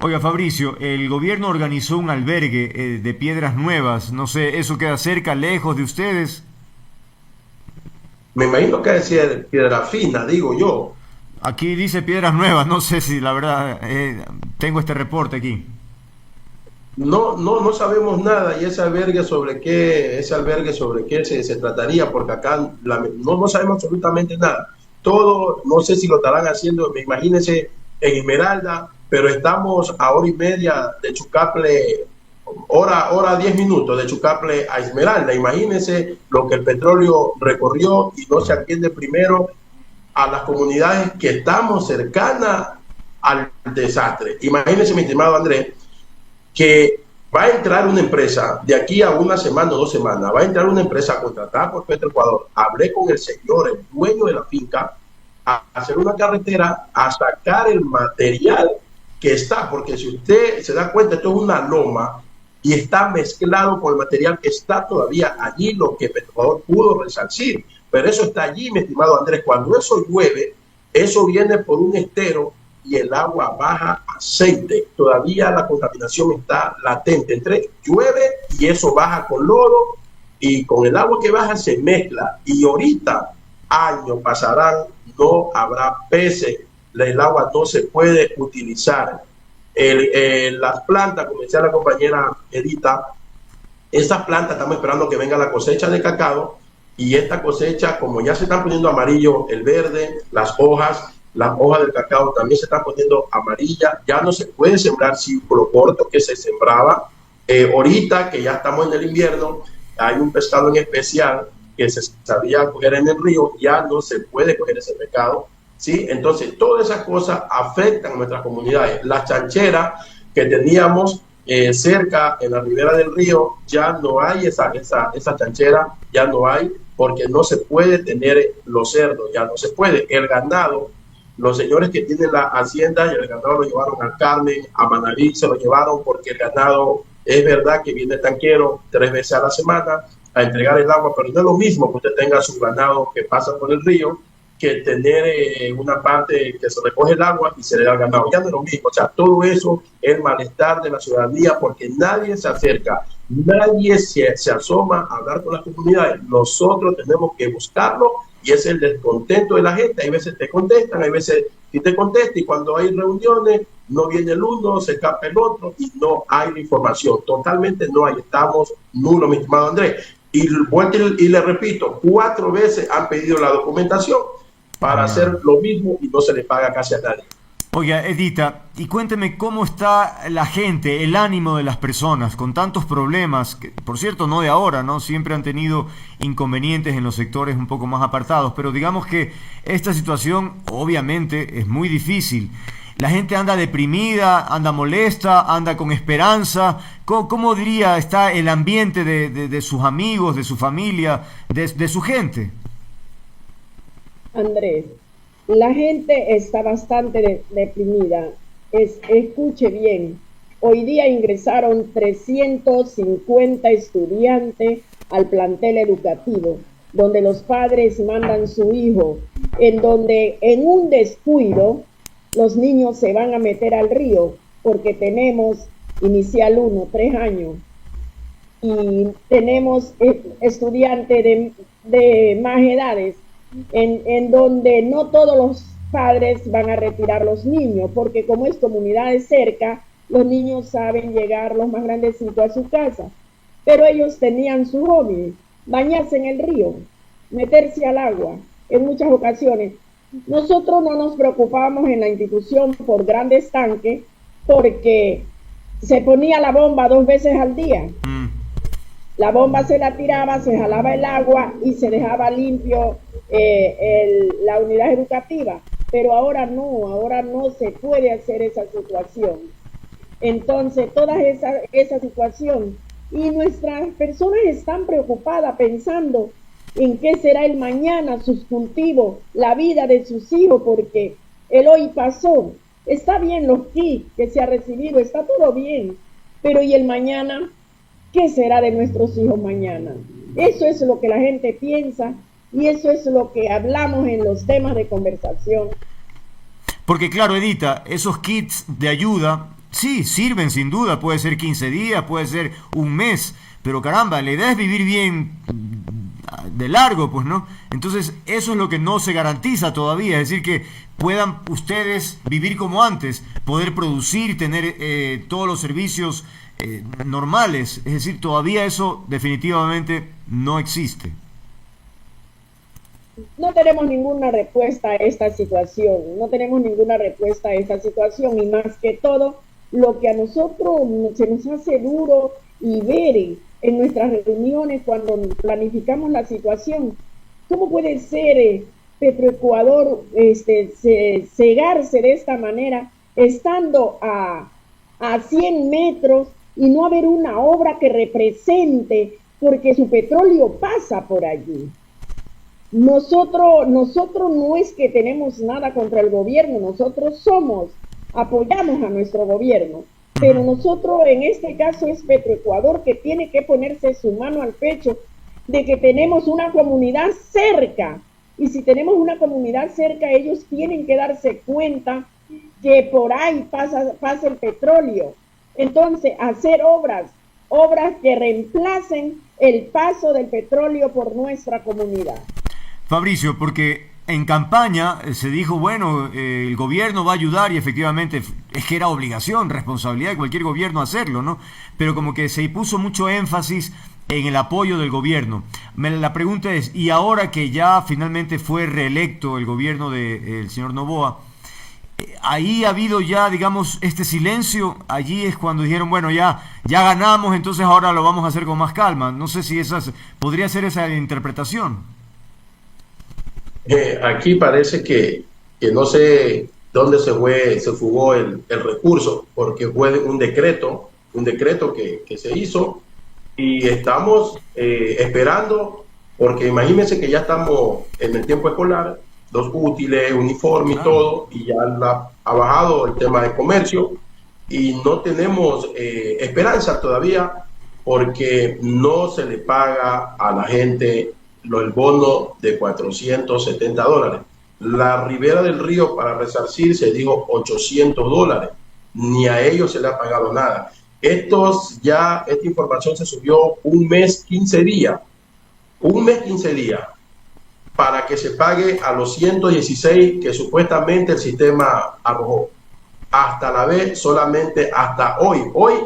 Oiga, Fabricio, el gobierno organizó un albergue de Piedras Nuevas. No sé, ¿eso queda cerca, lejos de ustedes? Me imagino que decía Piedra Fina, digo yo. Aquí dice Piedras Nuevas, no sé si la verdad tengo este reporte aquí. No sabemos nada, y ese albergue sobre qué se trataría, porque acá no sabemos absolutamente nada. Todo, no sé si lo estarán haciendo, imagínense, en Esmeralda, pero estamos a 1:30 de Chucaple, hora 10 minutos de Chucaple a Esmeralda. Imagínense lo que el petróleo recorrió y no se atiende primero a las comunidades que estamos cercanas al desastre. Imagínense, mi estimado Andrés, que va a entrar una empresa de aquí a 1 semana o 2 semanas, va a entrar una empresa contratada por Petroecuador. Hablé con el señor, el dueño de la finca, a hacer una carretera, a sacar el material que está, porque si usted se da cuenta, esto es una loma y está mezclado con el material que está todavía allí, lo que Petroecuador pudo resarcir, pero eso está allí, mi estimado Andrés. Cuando eso llueve, eso viene por un estero y el agua baja aceite, todavía la contaminación está latente, entre llueve y eso baja con lodo, y con el agua que baja se mezcla, y ahorita años pasarán, no habrá peces, el agua no se puede utilizar. Las plantas, como decía la compañera Edita, esas plantas estamos esperando que venga la cosecha de cacao, y esta cosecha, como ya se están poniendo amarillo el verde, las hojas del cacao también se están poniendo amarillas, ya no se puede sembrar círculo corto que se sembraba. Ahorita que ya estamos en el invierno, hay un pescado en especial que se sabía coger en el río, ya no se puede coger ese pescado, ¿sí? Entonces, todas esas cosas afectan a nuestras comunidades. Las chancheras que teníamos cerca en la ribera del río, ya no hay esa chanchera, ya no hay, porque no se puede tener los cerdos, ya no se puede. El ganado los señores que tienen la hacienda y el ganado lo llevaron al Carmen, a Manaví se lo llevaron porque el ganado es verdad que viene el tanquero 3 veces a la semana a entregar el agua, pero no es lo mismo que usted tenga su ganado que pasa por el río que tener una parte que se recoge el agua y se le da al ganado. Ya no es lo mismo. O sea, todo eso es el malestar de la ciudadanía porque nadie se acerca, nadie se asoma a hablar con las comunidades. Nosotros tenemos que buscarlo y es el descontento de la gente. Hay veces te contestan, hay veces sí te contestan y cuando hay reuniones no viene el uno, se escapa el otro y no hay la información. Totalmente no hay. Estamos nulos, mi estimado Andrés. Y le repito, 4 veces han pedido la documentación para hacer lo mismo y no se le paga casi a nadie. Oiga, Edita, y cuénteme cómo está la gente, el ánimo de las personas con tantos problemas, que por cierto no de ahora, ¿no? Siempre han tenido inconvenientes en los sectores un poco más apartados, pero digamos que esta situación obviamente es muy difícil. La gente anda deprimida, anda molesta, anda con esperanza. ¿Cómo diría está el ambiente de sus amigos, de su familia, de su gente? Andrés, la gente está bastante deprimida. Escuche bien, hoy día ingresaron 350 estudiantes al plantel educativo, donde los padres mandan su hijo, en donde en un descuido los niños se van a meter al río, porque tenemos inicial 1, 3 años, y tenemos estudiantes de más edades, en donde no todos los padres van a retirar los niños, porque como es comunidades cerca, los niños saben llegar los más grandecitos a su casa, pero ellos tenían su hobby, bañarse en el río, meterse al agua, en muchas ocasiones. Nosotros no nos preocupábamos en la institución por grandes tanques, porque se ponía la bomba 2 veces al día. La bomba se la tiraba, se jalaba el agua y se dejaba limpio la unidad educativa, pero ahora no se puede hacer esa situación. Entonces, toda esa situación, y nuestras personas están preocupadas pensando en qué será el mañana, sus cultivos, la vida de sus hijos, porque el hoy pasó. Está bien los kits que se ha recibido, está todo bien, pero ¿y el mañana? ¿Qué será de nuestros hijos mañana? Eso es lo que la gente piensa y eso es lo que hablamos en los temas de conversación. Porque claro, Edita, esos kits de ayuda, sí, sirven sin duda, puede ser 15 días, puede ser un mes, pero caramba, la idea es vivir bien de largo, pues, ¿no? Entonces, eso es lo que no se garantiza todavía, es decir, que puedan ustedes vivir como antes, poder producir, tener todos los servicios normales, es decir, todavía eso definitivamente no existe. No tenemos ninguna respuesta a esta situación, y más que todo, lo que a nosotros se nos hace duro y ver en nuestras reuniones cuando planificamos la situación, ¿cómo puede ser Petroecuador cegarse de esta manera, estando a 100 metros y no haber una obra que represente, porque su petróleo pasa por allí? Nosotros no es que tenemos nada contra el gobierno, nosotros apoyamos a nuestro gobierno, pero nosotros en este caso es Petroecuador que tiene que ponerse su mano al pecho de que tenemos una comunidad cerca, y si tenemos una comunidad cerca, ellos tienen que darse cuenta que por ahí pasa el petróleo. Entonces, hacer obras que reemplacen el paso del petróleo por nuestra comunidad. Fabricio, porque en campaña se dijo, bueno, el gobierno va a ayudar y efectivamente es que era obligación, responsabilidad de cualquier gobierno hacerlo, ¿no? Pero como que se puso mucho énfasis en el apoyo del gobierno. La pregunta es, y ahora que ya finalmente fue reelecto el gobierno del señor Noboa, ahí ha habido ya, digamos, este silencio. Allí es cuando dijeron, bueno, ya ganamos, entonces ahora lo vamos a hacer con más calma. No sé si podría ser esa interpretación. Aquí parece que no sé dónde se fugó el recurso, porque fue un decreto que se hizo y estamos esperando, porque imagínense que ya estamos en el tiempo escolar los útiles, uniforme y todo, y ya ha bajado el tema de comercio y no tenemos esperanza todavía porque no se le paga a la gente el bono de $470. La Ribera del Río para resarcir se dijo $800, ni a ellos se le ha pagado nada. Esta información se subió un mes 15 días para que se pague a los 116 que supuestamente el sistema arrojó. Hasta la vez, solamente hasta hoy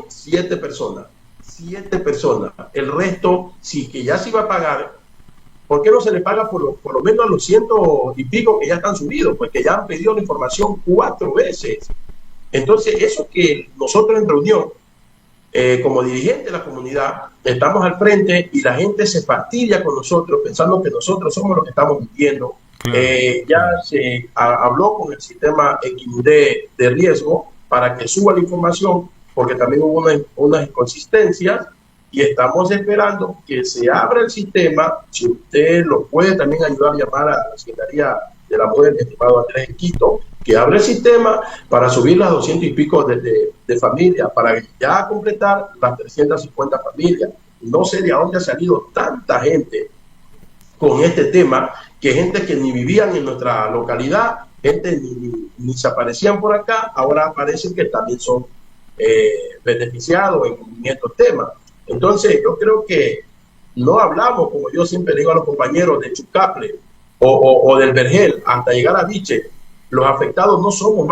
7 personas. El resto, sí que ya se iba a pagar. ¿Por qué no se le paga por lo menos a los 100 y pico que ya están subidos? Pues que ya han pedido la información 4 veces. Entonces, eso que nosotros en reunión, como dirigente de la comunidad, estamos al frente y la gente se fastidia con nosotros pensando que nosotros somos los que estamos mintiendo. Ya se habló con el sistema Equinudé de riesgo para que suba la información, porque también hubo unas inconsistencias y estamos esperando que se abra el sistema. Si usted lo puede también ayudar a llamar a la Secretaría de la Mujer, estimado Andrés, en Quito, que abra el sistema para subir las 200 y pico de familias, para ya completar las 350 familias. No sé de dónde ha salido tanta gente con este tema, que gente que ni vivían en nuestra localidad, gente ni se aparecían por acá, ahora aparecen que también son beneficiados en estos temas. Entonces, yo creo que no hablamos, como yo siempre digo a los compañeros, de Chucaple o del Vergel hasta llegar a Viche. Los afectados no somos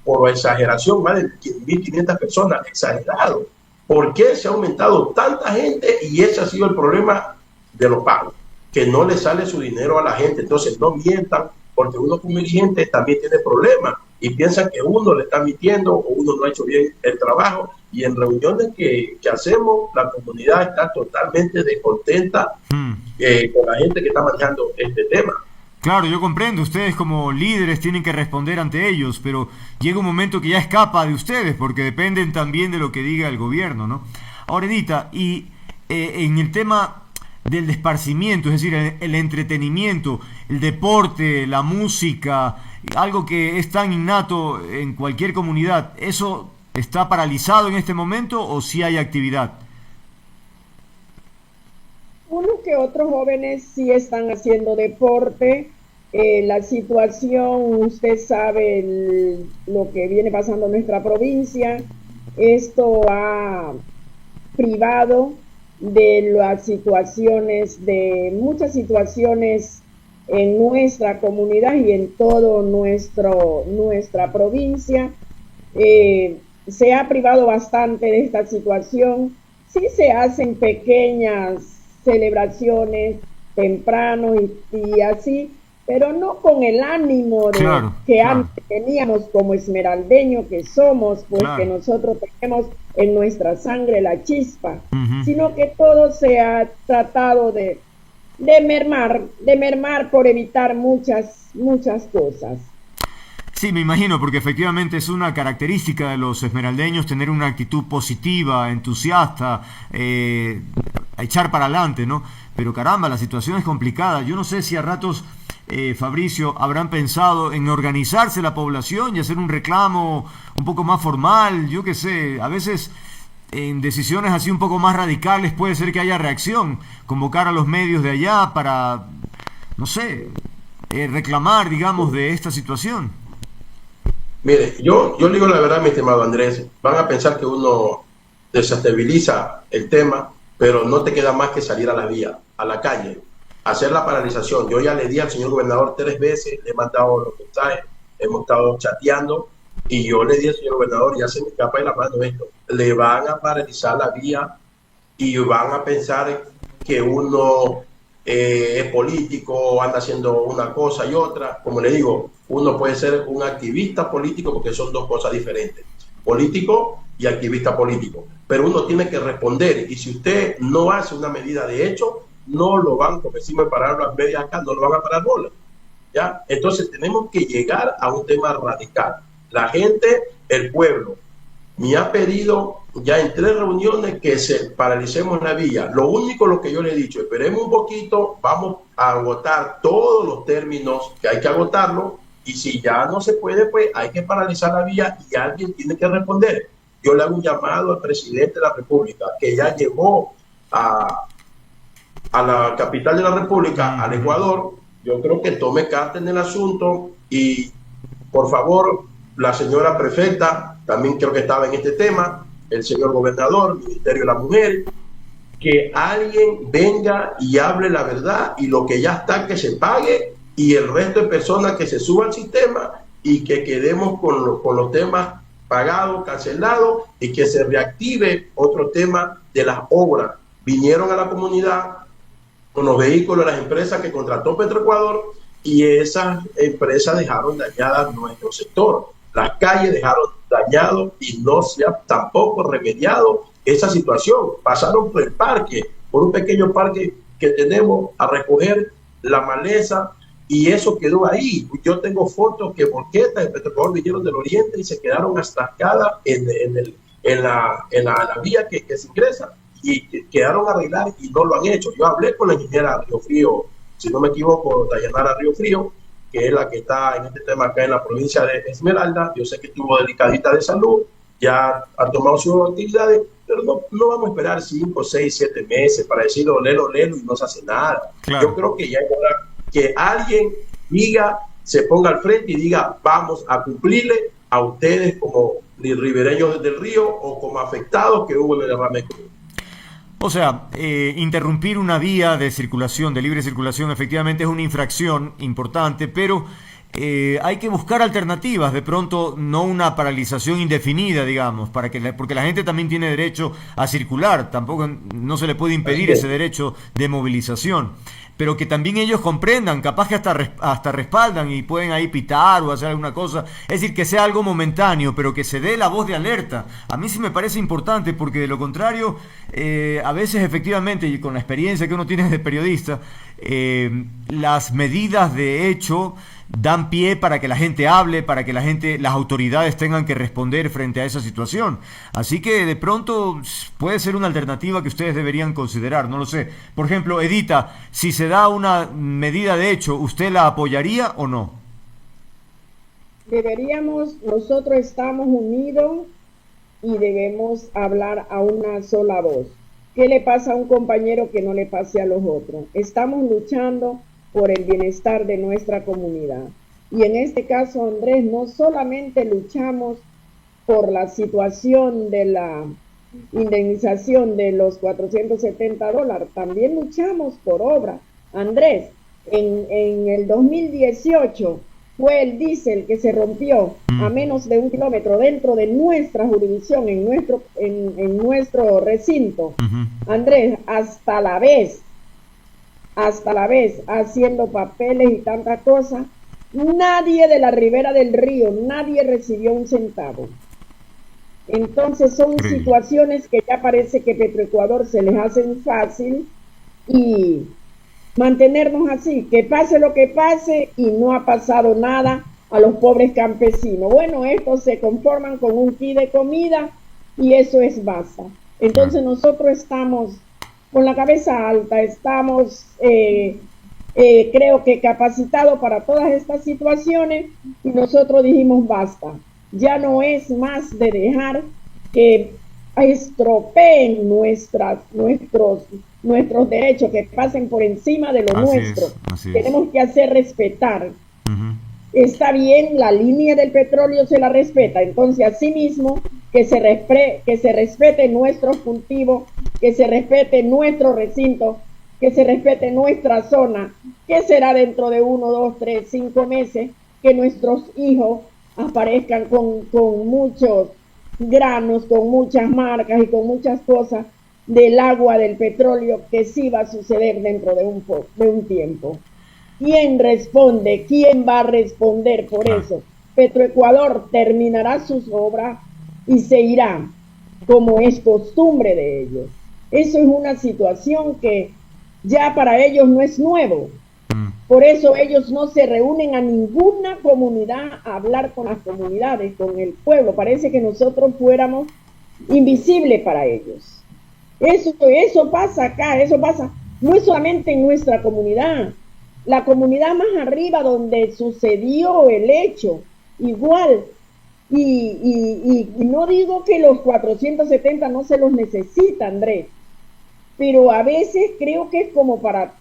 por exageración, más de 1.500 personas, exagerado. ¿Por qué se ha aumentado tanta gente? Y ese ha sido el problema de los pagos, que no le sale su dinero a la gente. Entonces no mientan, porque uno como dirigente también tiene problemas y piensan que uno le está mintiendo o uno no ha hecho bien el trabajo. Y en reuniones que hacemos, la comunidad está totalmente descontenta con la gente que está manejando este tema. Claro, yo comprendo, ustedes como líderes tienen que responder ante ellos, pero llega un momento que ya escapa de ustedes, porque dependen también de lo que diga el gobierno, ¿no? Ahora, Edita, y en el tema del esparcimiento, es decir, el entretenimiento, el deporte, la música, algo que es tan innato en cualquier comunidad, ¿eso está paralizado en este momento o sí hay actividad? Uno que otros jóvenes sí están haciendo deporte. La situación, usted sabe lo que viene pasando en nuestra provincia. Esto ha privado de las situaciones, de muchas situaciones en nuestra comunidad y en todo nuestra provincia. Se ha privado bastante de esta situación. Sí se hacen pequeñas celebraciones temprano y así, pero no con el ánimo que antes teníamos como esmeraldeños que somos, pues que nosotros tenemos en nuestra sangre la chispa, sino que todo se ha tratado de mermar por evitar muchas cosas. Sí, me imagino, porque efectivamente es una característica de los esmeraldeños tener una actitud positiva, entusiasta, a echar para adelante, ¿no? Pero caramba, la situación es complicada. Yo no sé si a ratos, Fabricio, habrán pensado en organizarse la población y hacer un reclamo un poco más formal, yo qué sé, a veces en decisiones así un poco más radicales puede ser que haya reacción, convocar a los medios de allá para, no sé, reclamar, digamos, de esta situación. Mire, yo le digo la verdad, mi estimado Andrés, van a pensar que uno desestabiliza el tema, pero no te queda más que salir a la vía, a la calle, hacer la paralización. Yo ya le di al señor gobernador 3 veces, le he mandado los mensajes, hemos estado chateando, y yo le di al señor gobernador, ya se me escapa de la mano esto, le van a paralizar la vía y van a pensar que uno es político, anda haciendo una cosa y otra. Como le digo, uno puede ser un activista político porque son dos cosas diferentes, político y activista político, pero uno tiene que responder, y si usted no hace una medida de hecho, no lo van, como decimos en palabras medias acá, no lo van a parar bola, ¿ya? Entonces tenemos que llegar a un tema radical. La gente, el pueblo, me ha pedido ya en 3 reuniones que se paralicemos la vía. Lo único lo que yo le he dicho, esperemos un poquito, vamos a agotar todos los términos que hay que agotarlo, y si ya no se puede, pues hay que paralizar la vía y alguien tiene que responder. Yo le hago un llamado al presidente de la República, que ya llegó a la capital de la República, al Ecuador. Yo creo que tome carta en el asunto y, por favor, la señora prefecta, también creo que estaba en este tema, el señor gobernador, el Ministerio de la Mujer, que alguien venga y hable la verdad, y lo que ya está que se pague, y el resto de personas que se suban al sistema, y que quedemos con los temas pagados, cancelados, y que se reactive otro tema de las obras. Vinieron a la comunidad con los vehículos de las empresas que contrató Petroecuador, y esas empresas dejaron dañadas nuestro sector. Las calles dejaron dañados y no se ha tampoco remediado esa situación. Pasaron por el parque, por un pequeño parque que tenemos, a recoger la maleza, y eso quedó ahí. Yo tengo fotos que volquetas de Petroecuador vinieron del oriente y se quedaron atascadas en la vía que se ingresa, y quedaron a arreglar y no lo han hecho. Yo hablé con la ingeniera Río Frío, si no me equivoco, Dayanara Río Frío, que es la que está en este tema acá en la provincia de Esmeralda. Yo sé que estuvo delicadita de salud, ya ha tomado sus actividades, pero no vamos a esperar 5, 6, 7 meses para decirlo, lelo, y no se hace nada. Claro. Yo creo que ya es hora que alguien diga, se ponga al frente y diga, vamos a cumplirle a ustedes como ribereños del río o como afectados que hubo en el derrame. O sea, interrumpir una vía de circulación, de libre circulación, efectivamente es una infracción importante, pero hay que buscar alternativas, de pronto no una paralización indefinida, digamos, porque la gente también tiene derecho a circular, tampoco no se le puede impedir ese derecho de movilización, pero que también ellos comprendan, capaz que hasta respaldan y pueden ahí pitar o hacer alguna cosa, es decir, que sea algo momentáneo, pero que se dé la voz de alerta. A mí sí me parece importante, porque de lo contrario, a veces efectivamente, y con la experiencia que uno tiene de periodista, las medidas de hecho dan pie para que la gente hable, para que las autoridades tengan que responder frente a esa situación. Así que de pronto puede ser una alternativa que ustedes deberían considerar, no lo sé. Por ejemplo, Edita, si se da una medida de hecho, ¿usted la apoyaría o no? Nosotros estamos unidos y debemos hablar a una sola voz. ¿Qué le pasa a un compañero que no le pase a los otros? Estamos luchando por el bienestar de nuestra comunidad. Y en este caso, Andrés, no solamente luchamos por la situación de la indemnización de los $470, también luchamos por obra. Andrés, en el 2018 fue el diésel que se rompió a menos de 1 kilómetro dentro de nuestra jurisdicción, en nuestro recinto. Andrés, hasta la vez, haciendo papeles y tantas cosas, nadie de la ribera del río, nadie recibió un centavo. Entonces son situaciones que ya parece que Petroecuador se les hacen fácil, y mantenernos así, que pase lo que pase y no ha pasado nada a los pobres campesinos. Bueno, estos se conforman con un kit de comida y eso es basta. Entonces nosotros estamos con la cabeza alta, estamos creo que capacitados para todas estas situaciones, y nosotros dijimos basta, ya no es más de dejar que estropeen nuestros derechos, que pasen por encima de lo nuestro. Tenemos que hacer respetar. Está bien, la línea del petróleo se la respeta, entonces asimismo que se respete nuestros cultivos, que se respete nuestro recinto, que se respete nuestra zona. ¿Qué será dentro de 1, 2, 3, 5 meses que nuestros hijos aparezcan con muchos granos, con muchas marcas y con muchas cosas del agua, del petróleo, que sí va a suceder dentro de un tiempo? ¿Quién responde? ¿Quién va a responder por eso? Petroecuador terminará sus obras y se irá, como es costumbre de ellos. Eso es una situación que ya para ellos no es nuevo. Por eso ellos no se reúnen a ninguna comunidad a hablar con las comunidades, con el pueblo. Parece que nosotros fuéramos invisible para ellos. Eso pasa acá, eso pasa no es solamente en nuestra comunidad, la comunidad más arriba donde sucedió el hecho, igual. Y no digo que los 470 no se los necesita, Andrés, pero a veces creo que es como para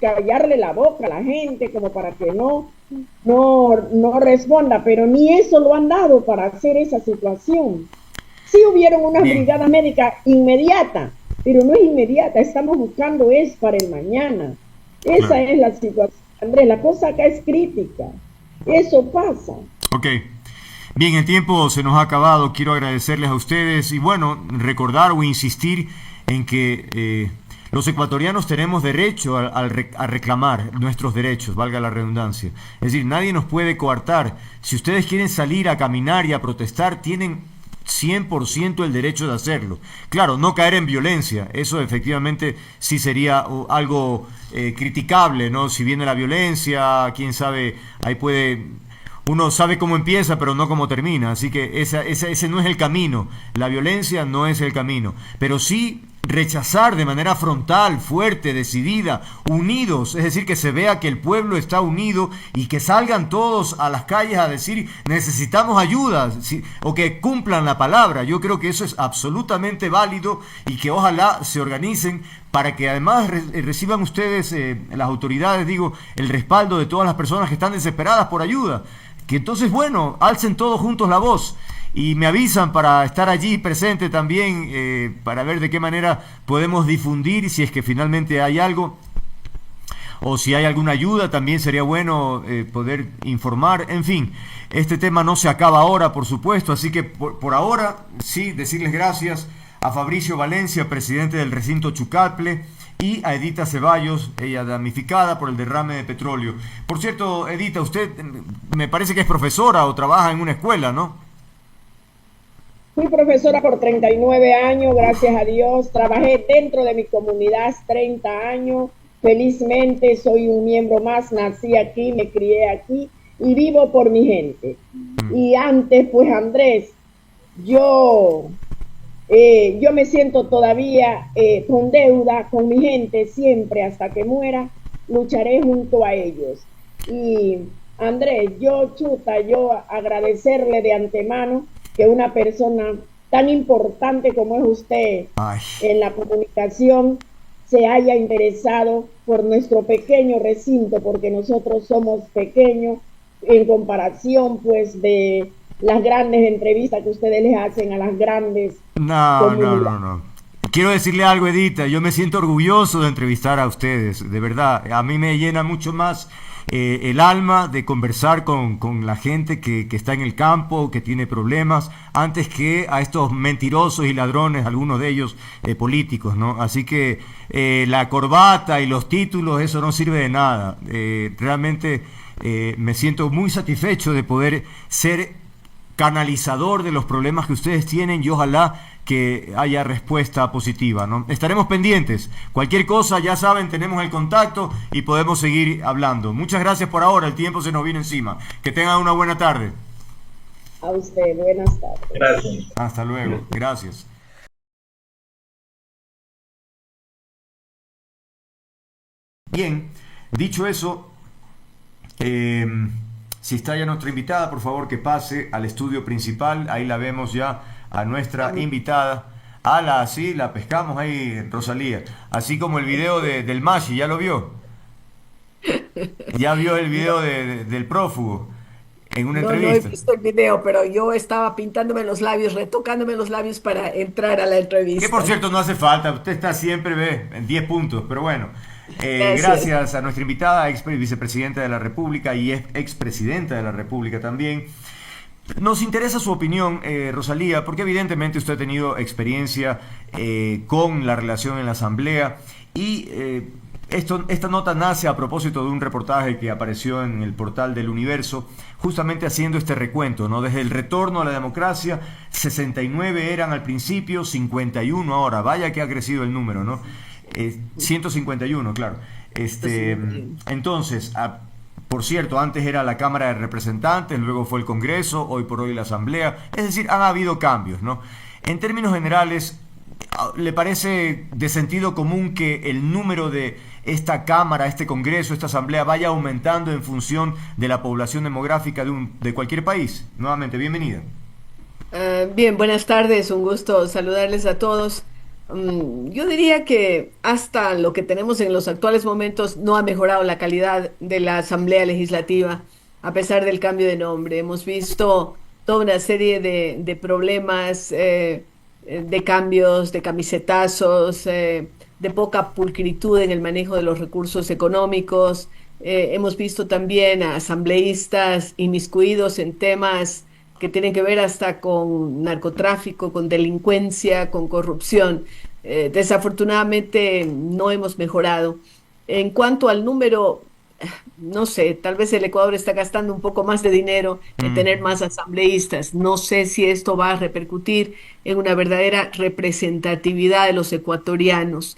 callarle la boca a la gente, como para que no responda, pero ni eso lo han dado para hacer esa situación. Sí hubieron unas brigadas médicas inmediatas, pero no es inmediata, estamos buscando es para el mañana. Esa es la situación, Andrés, la cosa acá es crítica, eso pasa. Ok. Bien, el tiempo se nos ha acabado. Quiero agradecerles a ustedes y bueno, recordar o insistir en que los ecuatorianos tenemos derecho a reclamar nuestros derechos, valga la redundancia. Es decir, nadie nos puede coartar. Si ustedes quieren salir a caminar y a protestar, tienen 100% el derecho de hacerlo. Claro, no caer en violencia, eso efectivamente sí sería algo criticable, ¿no? Si viene la violencia, quién sabe, ahí puede... Uno sabe cómo empieza, pero no cómo termina. Así que ese no es el camino. La violencia no es el camino. Pero sí rechazar de manera frontal, fuerte, decidida, unidos. Es decir, que se vea que el pueblo está unido y que salgan todos a las calles a decir necesitamos ayuda, ¿sí? O que cumplan la palabra. Yo creo que eso es absolutamente válido y que ojalá se organicen para que además reciban ustedes, las autoridades, digo, el respaldo de todas las personas que están desesperadas por ayuda. Que entonces, bueno, alcen todos juntos la voz y me avisan para estar allí presente también, para ver de qué manera podemos difundir si es que finalmente hay algo o si hay alguna ayuda, también sería bueno poder informar. En fin, este tema no se acaba ahora, por supuesto, así que por ahora, sí, decirles gracias a Fabricio Valencia, presidente del recinto Chucaple, y a Edita Ceballos, ella damnificada por el derrame de petróleo. Por cierto, Edita, usted me parece que es profesora o trabaja en una escuela, ¿no? Fui profesora por 39 años, gracias a Dios. Trabajé dentro de mi comunidad 30 años. Felizmente soy un miembro más, nací aquí, me crié aquí y vivo por mi gente. Y antes, pues Andrés, yo me siento todavía con deuda con mi gente, siempre hasta que muera lucharé junto a ellos. Y Andrés, yo agradecerle de antemano que una persona tan importante como es usted en la comunicación se haya interesado por nuestro pequeño recinto, porque nosotros somos pequeños en comparación pues de las grandes entrevistas que ustedes les hacen a las grandes comunidades. No. Quiero decirle algo, Edita, yo me siento orgulloso de entrevistar a ustedes, de verdad, a mí me llena mucho más el alma de conversar con la gente que está en el campo, que tiene problemas, antes que a estos mentirosos y ladrones, algunos de ellos políticos, ¿no? Así que la corbata y los títulos, eso no sirve de nada. Realmente me siento muy satisfecho de poder ser canalizador de los problemas que ustedes tienen y ojalá que haya respuesta positiva, ¿no? Estaremos pendientes. Cualquier cosa, ya saben, tenemos el contacto y podemos seguir hablando. Muchas gracias por ahora, el tiempo se nos vino encima. Que tengan una buena tarde. A usted, buenas tardes. Gracias. Hasta luego, gracias. Bien, dicho eso, si está ya nuestra invitada, por favor que pase al estudio principal. Ahí la vemos ya a nuestra invitada. Sí, la pescamos ahí, Rosalía. Así como el video del Mashi, ¿ya lo vio? ¿Ya vio el video del prófugo en una entrevista? No he visto el video, pero yo estaba pintándome los labios, retocándome los labios para entrar a la entrevista. Que por cierto no hace falta, usted está siempre en 10 puntos, pero bueno. Gracias a nuestra invitada, ex vicepresidenta de la República y expresidenta de la República también. Nos interesa su opinión, Rosalía, porque evidentemente usted ha tenido experiencia con la relación en la Asamblea y esta nota nace a propósito de un reportaje que apareció en el portal del Universo, justamente haciendo este recuento, ¿no? Desde el retorno a la democracia, 69 eran al principio, 51 ahora, vaya que ha crecido el número, ¿no? 151, claro. Entonces, por cierto, antes era la Cámara de Representantes, luego fue el Congreso, hoy por hoy la Asamblea. Es decir, han habido cambios, ¿no? En términos generales, ¿le parece de sentido común que el número de esta Cámara, este Congreso, esta Asamblea vaya aumentando en función de la población demográfica de cualquier país? Nuevamente, bienvenida. Bien, buenas tardes, un gusto saludarles a todos. Yo diría que hasta lo que tenemos en los actuales momentos no ha mejorado la calidad de la Asamblea Legislativa, a pesar del cambio de nombre. Hemos visto toda una serie de problemas, de cambios, de camisetazos, de poca pulcritud en el manejo de los recursos económicos. Hemos visto también a asambleístas inmiscuidos en temas que tienen que ver hasta con narcotráfico, con delincuencia, con corrupción. Desafortunadamente no hemos mejorado. En cuanto al número, no sé, tal vez el Ecuador está gastando un poco más de dinero en tener más asambleístas. No sé si esto va a repercutir en una verdadera representatividad de los ecuatorianos.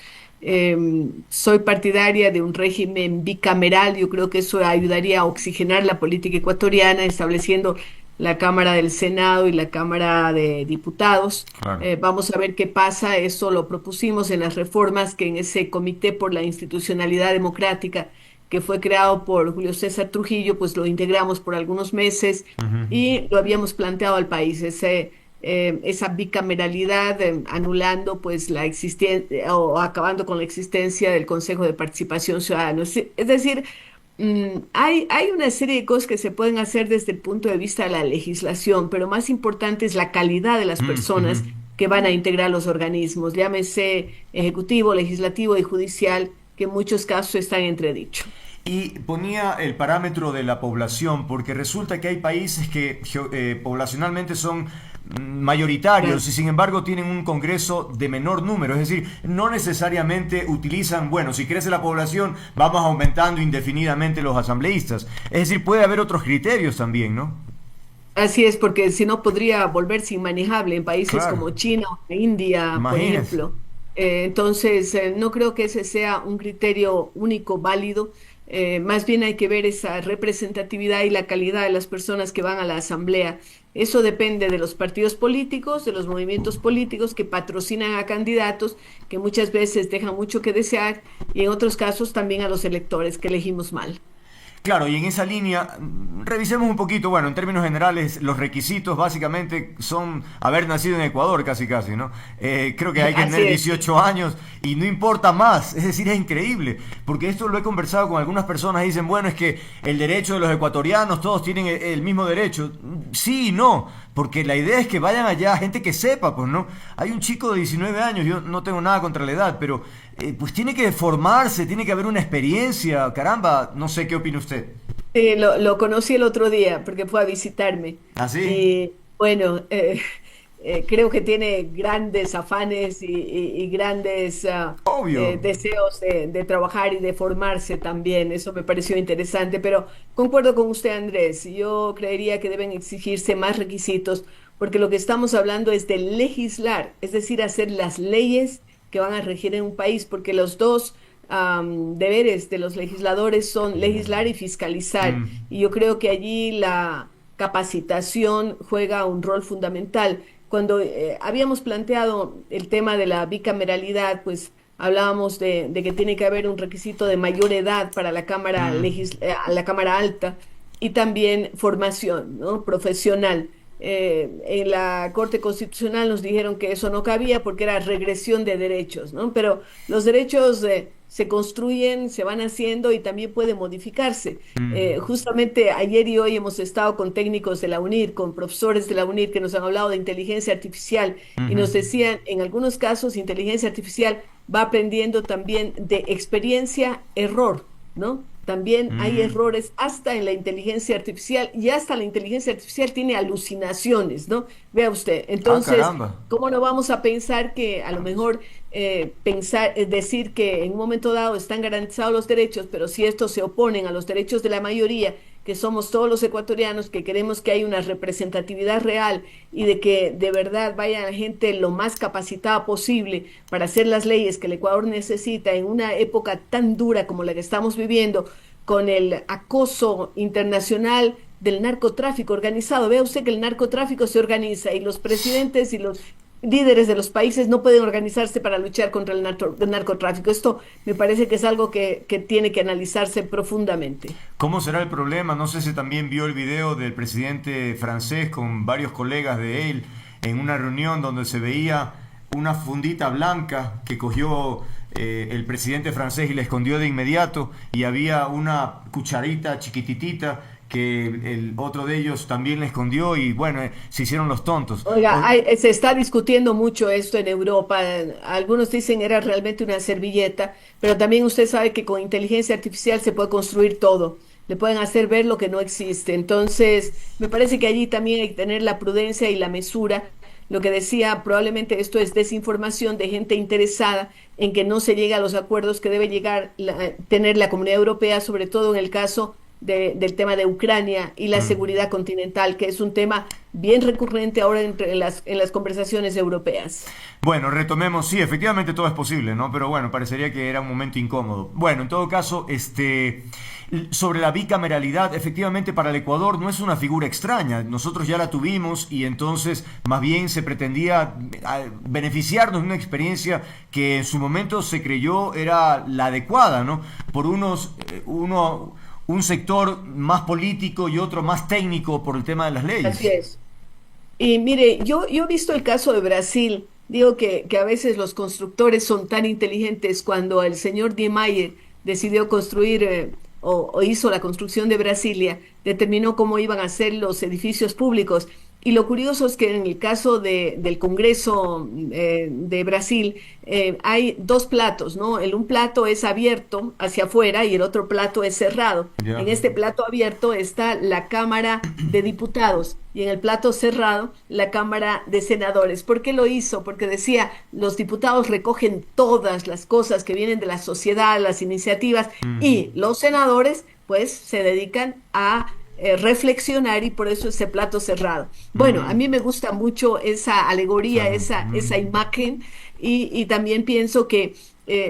Soy partidaria de un régimen bicameral. Yo creo que eso ayudaría a oxigenar la política ecuatoriana, estableciendo la Cámara del Senado y la Cámara de Diputados. Claro. Vamos a ver qué pasa. Eso lo propusimos en las reformas que en ese Comité por la Institucionalidad Democrática que fue creado por Julio César Trujillo, pues lo integramos por algunos meses y lo habíamos planteado al país, esa bicameralidad, anulando pues la existencia o acabando con la existencia del Consejo de Participación Ciudadana. Es decir, hay una serie de cosas que se pueden hacer desde el punto de vista de la legislación, pero más importante es la calidad de las personas que van a integrar los organismos, llámese ejecutivo, legislativo y judicial, que en muchos casos están en entredicho. Y ponía el parámetro de la población, porque resulta que hay países que poblacionalmente son mayoritarios y sin embargo tienen un Congreso de menor número, es decir, no necesariamente utilizan, bueno, si crece la población vamos aumentando indefinidamente los asambleístas, es decir, puede haber otros criterios también, ¿no? Así es, porque si no podría volverse inmanejable en países como China o India, Imagínese. por ejemplo. Entonces, no creo que ese sea un criterio único, válido. Más bien hay que ver esa representatividad y la calidad de las personas que van a la asamblea. Eso depende de los partidos políticos, de los movimientos políticos que patrocinan a candidatos que muchas veces dejan mucho que desear y en otros casos también a los electores que elegimos mal. Claro, y en esa línea, revisemos un poquito, bueno, en términos generales, los requisitos básicamente son haber nacido en Ecuador, casi, ¿no? Creo que hay que tener 18 años y no importa más, es decir, es increíble, porque esto lo he conversado con algunas personas y dicen, bueno, es que el derecho de los ecuatorianos, todos tienen el mismo derecho. Sí y no, porque la idea es que vayan allá gente que sepa, pues, ¿no? Hay un chico de 19 años, yo no tengo nada contra la edad, pero pues tiene que formarse, tiene que haber una experiencia, caramba, no sé qué opina usted. Sí, lo conocí el otro día porque fue a visitarme. ¿Ah, sí? Y bueno, creo que tiene grandes afanes y grandes Obvio. deseos de trabajar y de formarse también. Eso me pareció interesante, pero concuerdo con usted, Andrés. Yo creería que deben exigirse más requisitos porque lo que estamos hablando es de legislar, es decir, hacer las leyes que van a regir en un país, porque los dos deberes de los legisladores son legislar y fiscalizar. Y yo creo que allí la capacitación juega un rol fundamental. Cuando habíamos planteado el tema de la bicameralidad, pues hablábamos de que tiene que haber un requisito de mayor edad para la Cámara, la Cámara Alta y también formación, ¿no? Profesional. En la Corte Constitucional nos dijeron que eso no cabía porque era regresión de derechos, ¿no? Pero los derechos se construyen, se van haciendo y también pueden modificarse. Justamente ayer y hoy hemos estado con técnicos de la UNIR, con profesores de la UNIR que nos han hablado de inteligencia artificial y nos decían, en algunos casos, inteligencia artificial va aprendiendo también de experiencia, error, ¿no? También hay errores hasta en la inteligencia artificial y hasta la inteligencia artificial tiene alucinaciones, ¿no? Vea usted. Entonces, ¿cómo no vamos a pensar que a lo mejor decir que en un momento dado están garantizados los derechos, pero si estos se oponen a los derechos de la mayoría, que somos todos los ecuatorianos, que queremos que haya una representatividad real y de que de verdad vaya la gente lo más capacitada posible para hacer las leyes que el Ecuador necesita en una época tan dura como la que estamos viviendo, con el acoso internacional del narcotráfico organizado? Vea usted que el narcotráfico se organiza y los presidentes y los líderes de los países no pueden organizarse para luchar contra el narcotráfico. Esto me parece que es algo que tiene que analizarse profundamente. ¿Cómo será el problema? No sé si también vio el video del presidente francés con varios colegas de él en una reunión donde se veía una fundita blanca que cogió el presidente francés y la escondió de inmediato, y había una cucharita chiquititita que el otro de ellos también le escondió, y bueno, se hicieron los tontos. Oiga, se está discutiendo mucho esto en Europa. Algunos dicen era realmente una servilleta, pero también usted sabe que con inteligencia artificial se puede construir todo. Le pueden hacer ver lo que no existe. Entonces, me parece que allí también hay que tener la prudencia y la mesura. Lo que decía, probablemente esto es desinformación de gente interesada en que no se llegue a los acuerdos que debe llegar tener la Comunidad Europea, sobre todo en el caso del tema de Ucrania y la seguridad continental, que es un tema bien recurrente ahora en las conversaciones europeas. Bueno, retomemos, sí, efectivamente todo es posible, ¿no? Pero bueno, parecería que era un momento incómodo. Bueno, en todo caso, sobre la bicameralidad, efectivamente para el Ecuador no es una figura extraña. Nosotros ya la tuvimos, y entonces más bien se pretendía beneficiarnos de una experiencia que en su momento se creyó era la adecuada, ¿no? Por un sector más político y otro más técnico por el tema de las Así leyes. es. Y mire, yo he visto el caso de Brasil. Digo que a veces los constructores son tan inteligentes. Cuando el señor Niemeyer decidió construir o hizo la construcción de Brasilia, determinó cómo iban a ser los edificios públicos. Y lo curioso es que en el caso del Congreso de Brasil hay dos platos, ¿no? Un plato es abierto hacia afuera y el otro plato es cerrado. Ya. En este plato abierto está la Cámara de Diputados y en el plato cerrado la Cámara de Senadores. ¿Por qué lo hizo? Porque decía, los diputados recogen todas las cosas que vienen de la sociedad, las iniciativas, y los senadores pues se dedican a reflexionar, y por eso ese plato cerrado. Bueno, a mí me gusta mucho esa alegoría, esa imagen, y también pienso que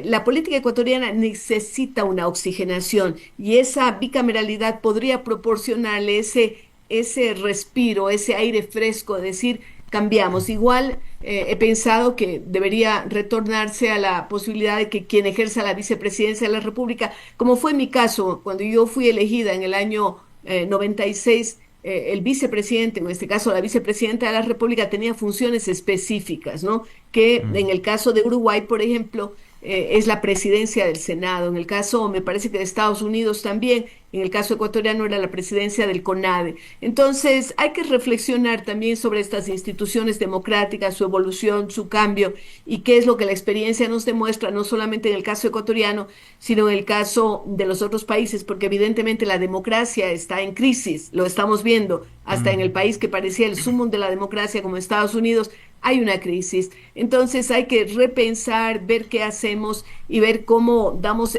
la política ecuatoriana necesita una oxigenación, y esa bicameralidad podría proporcionarle ese respiro, ese aire fresco, de decir, cambiamos. Igual he pensado que debería retornarse a la posibilidad de que quien ejerza la vicepresidencia de la República, como fue mi caso cuando yo fui elegida en el año 96, el vicepresidente, en este caso la vicepresidenta de la República, tenía funciones específicas, ¿no? Que en el caso de Uruguay, por ejemplo, es la presidencia del Senado. En el caso, me parece que de Estados Unidos también, en el caso ecuatoriano era la presidencia del CONADE. Entonces, hay que reflexionar también sobre estas instituciones democráticas, su evolución, su cambio, y qué es lo que la experiencia nos demuestra, no solamente en el caso ecuatoriano, sino en el caso de los otros países, porque evidentemente la democracia está en crisis, lo estamos viendo, hasta en el país que parecía el sumum de la democracia como Estados Unidos, hay una crisis. Entonces hay que repensar, ver qué hacemos y ver cómo damos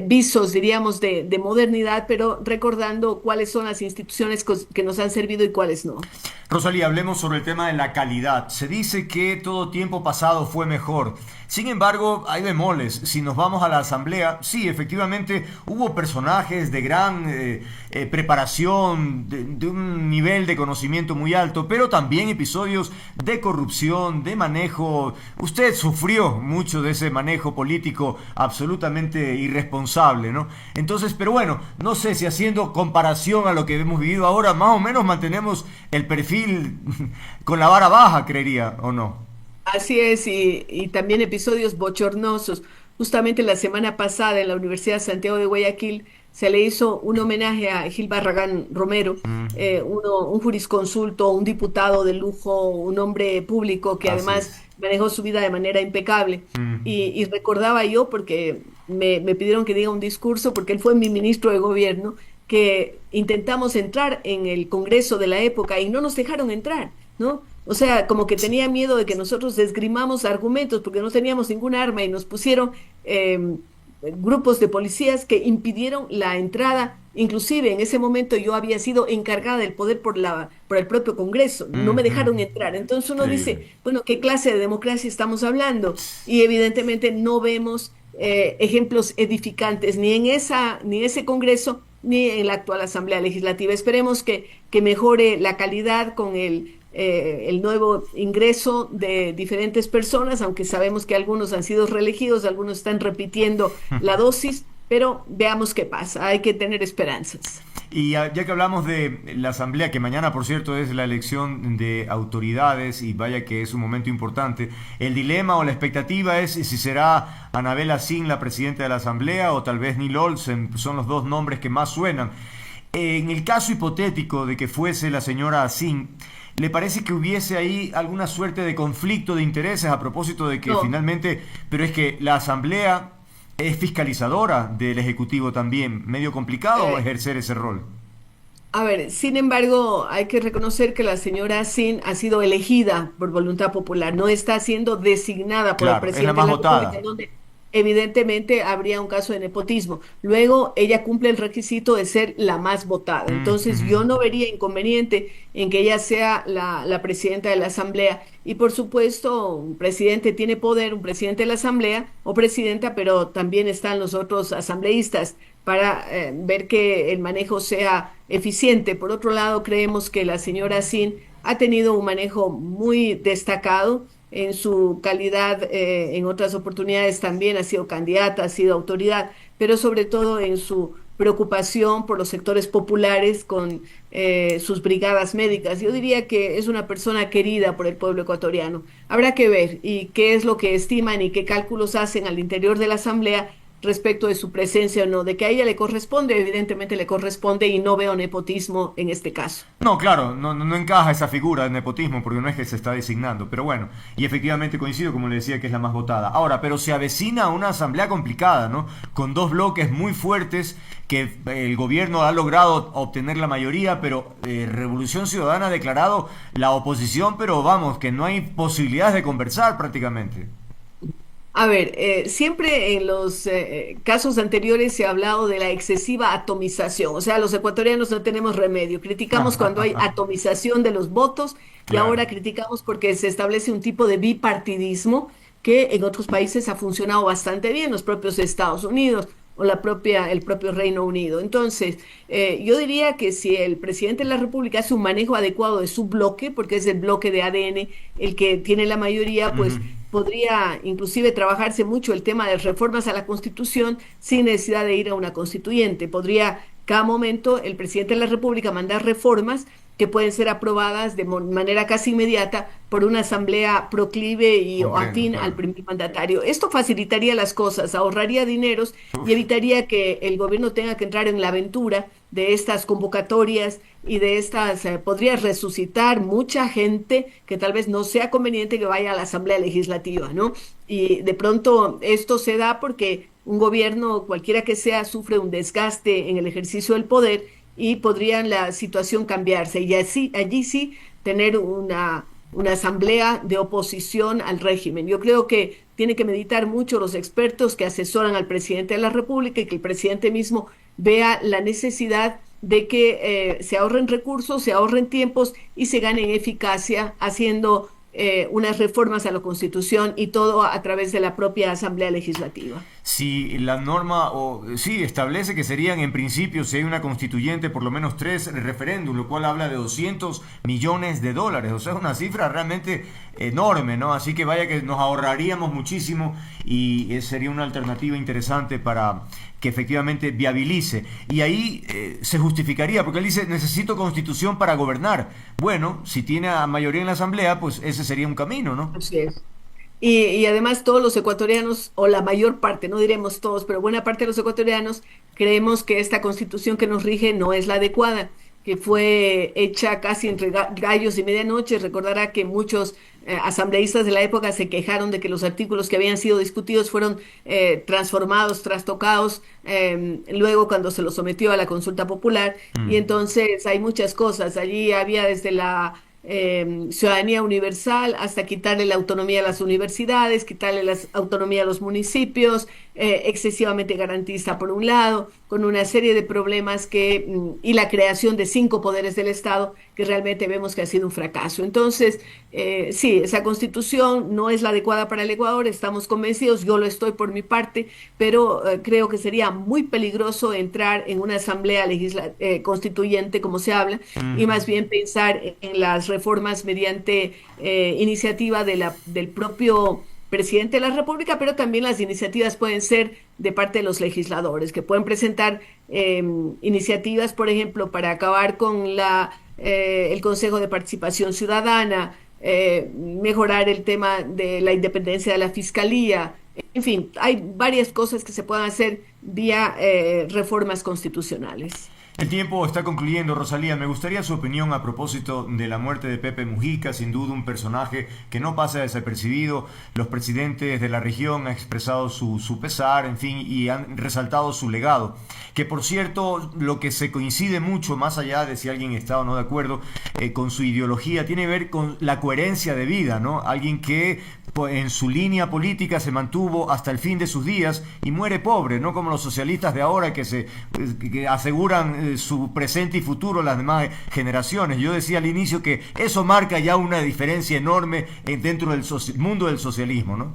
visos, diríamos, de modernidad, pero recordando cuáles son las instituciones que nos han servido y cuáles no. Rosalía, hablemos sobre el tema de la calidad. Se dice que todo tiempo pasado fue mejor. Sin embargo, hay bemoles. Si nos vamos a la asamblea, sí, efectivamente hubo personajes de gran preparación, de un nivel de conocimiento muy alto, pero también episodios de corrupción, de manejo. Usted sufrió mucho de ese manejo político absolutamente irresponsable, ¿no? Entonces, pero bueno, no sé si haciendo comparación a lo que hemos vivido ahora, más o menos mantenemos el perfil con la vara baja, creería, ¿o no? Así es, y también episodios bochornosos. Justamente la semana pasada en la Universidad de Santiago de Guayaquil se le hizo un homenaje a Gil Barragán Romero, un jurisconsulto, un diputado de lujo, un hombre público que Así además es. manejó su vida de manera impecable. Y recordaba yo, porque me pidieron que diga un discurso, porque él fue mi ministro de gobierno, que intentamos entrar en el Congreso de la época y no nos dejaron entrar, ¿no? O sea, como que tenía miedo de que nosotros esgrimamos argumentos porque no teníamos ningún arma, y nos pusieron grupos de policías que impidieron la entrada. Inclusive en ese momento yo había sido encargada del poder por el propio Congreso, no me dejaron entrar. Entonces uno Increíble. dice, bueno, ¿qué clase de democracia estamos hablando? Y evidentemente no vemos ejemplos edificantes ni en ese Congreso ni en la actual Asamblea Legislativa. Esperemos que mejore la calidad el nuevo ingreso de diferentes personas, aunque sabemos que algunos han sido reelegidos, algunos están repitiendo la dosis, pero veamos qué pasa, hay que tener esperanzas. Y ya que hablamos de la Asamblea, que mañana, por cierto, es la elección de autoridades, y vaya que es un momento importante, el dilema o la expectativa es si será Anabel Asín la presidenta de la Asamblea o tal vez Neil Olsen, son los dos nombres que más suenan. En el caso hipotético de que fuese la señora Asín, ¿le parece que hubiese ahí alguna suerte de conflicto de intereses a propósito de que No. finalmente, pero es que la Asamblea es fiscalizadora del Ejecutivo también, medio complicado Eh, ejercer ese rol? A ver, sin embargo, hay que reconocer que la señora Sin ha sido elegida por voluntad popular, no está siendo designada por el Claro, es la presidente de más la República, votada. en donde evidentemente habría un caso de nepotismo. Luego, ella cumple el requisito de ser la más votada. Entonces, Ujú. yo no vería inconveniente en que ella sea la presidenta de la Asamblea. Y por supuesto, un presidente tiene poder, un presidente de la Asamblea o presidenta, pero también están los otros asambleístas para ver que el manejo sea eficiente. Por otro lado, creemos que la señora Sin ha tenido un manejo muy destacado en su calidad, en otras oportunidades también ha sido candidata, ha sido autoridad, pero sobre todo en su preocupación por los sectores populares con sus brigadas médicas. Yo diría que es una persona querida por el pueblo ecuatoriano. Habrá que ver y qué es lo que estiman y qué cálculos hacen al interior de la Asamblea respecto de su presencia o no. De que a ella le corresponde, evidentemente le corresponde y no veo nepotismo en este caso. No, claro, no encaja esa figura de nepotismo porque no es que se está designando, pero bueno, y efectivamente coincido, como le decía, que es la más votada. Ahora, pero se avecina una asamblea complicada, ¿no? Con dos bloques muy fuertes que el gobierno ha logrado obtener la mayoría, pero Revolución Ciudadana ha declarado la oposición, pero vamos, que no hay posibilidades de conversar prácticamente. A ver, siempre en los casos anteriores se ha hablado de la excesiva atomización, o sea, los ecuatorianos no tenemos remedio. Criticamos cuando hay atomización de los votos y Claro. ahora criticamos porque se establece un tipo de bipartidismo que en otros países ha funcionado bastante bien, los propios Estados Unidos o el propio Reino Unido. Entonces, yo diría que si el presidente de la República hace un manejo adecuado de su bloque, porque es el bloque de ADN el que tiene la mayoría, Ujú. pues podría inclusive trabajarse mucho el tema de reformas a la Constitución sin necesidad de ir a una constituyente. Podría cada momento el presidente de la República mandar reformas que pueden ser aprobadas de manera casi inmediata por una asamblea proclive y o Comprendo, afín al claro. primer mandatario. Esto facilitaría las cosas, ahorraría dineros y Uf. evitaría que el gobierno tenga que entrar en la aventura de estas convocatorias y de estas, podría resucitar mucha gente que tal vez no sea conveniente que vaya a la Asamblea Legislativa, ¿no? Y de pronto esto se da porque un gobierno, cualquiera que sea, sufre un desgaste en el ejercicio del poder y podría la situación cambiarse y así, allí sí tener una asamblea de oposición al régimen. Yo creo que tiene que meditar mucho los expertos que asesoran al presidente de la República y que el presidente mismo vea la necesidad de que se ahorren recursos, se ahorren tiempos y se gane en eficacia haciendo unas reformas a la Constitución y todo a través de la propia Asamblea Legislativa. Si la norma, o sí, establece que serían en principio, si hay una constituyente, por lo menos tres referéndum, lo cual habla de 200 millones de dólares, o sea, es una cifra realmente enorme, ¿no? Así que vaya que nos ahorraríamos muchísimo y sería una alternativa interesante para que efectivamente viabilice. Y ahí se justificaría, porque él dice, necesito constitución para gobernar. Bueno, si tiene a mayoría en la asamblea, pues ese sería un camino, ¿no? Así es. Y además todos los ecuatorianos, o la mayor parte, no diremos todos, pero buena parte de los ecuatorianos, creemos que esta constitución que nos rige no es la adecuada, que fue hecha casi entre gallos y medianoche. Recordará que muchos asambleístas de la época se quejaron de que los artículos que habían sido discutidos fueron transformados, trastocados, luego cuando se los sometió a la consulta popular. Y Mm. entonces hay muchas cosas. Allí había desde la ciudadanía universal, hasta quitarle la autonomía a las universidades, quitarle la autonomía a los municipios, excesivamente garantista por un lado, con una serie de problemas y la creación de 5 poderes del Estado que realmente vemos que ha sido un fracaso. Entonces, sí, esa constitución no es la adecuada para el Ecuador, estamos convencidos, yo lo estoy por mi parte, pero creo que sería muy peligroso entrar en una asamblea constituyente, como se habla, y más bien pensar en las reformas mediante iniciativa del propio presidente de la República, pero también las iniciativas pueden ser de parte de los legisladores, que pueden presentar iniciativas, por ejemplo, para acabar con el Consejo de Participación Ciudadana, mejorar el tema de la independencia de la Fiscalía. En fin, hay varias cosas que se pueden hacer vía reformas constitucionales. El tiempo está concluyendo, Rosalía. Me gustaría su opinión a propósito de la muerte de Pepe Mujica, sin duda un personaje que no pasa desapercibido. Los presidentes de la región han expresado su pesar, en fin, y han resaltado su legado. Que por cierto, lo que se coincide mucho, más allá de si alguien está o no de acuerdo con su ideología, tiene que ver con la coherencia de vida, ¿no? Alguien que en su línea política se mantuvo hasta el fin de sus días y muere pobre, no como los socialistas de ahora que aseguran su presente y futuro las demás generaciones. Yo decía al inicio que eso marca ya una diferencia enorme dentro del mundo del socialismo, ¿no?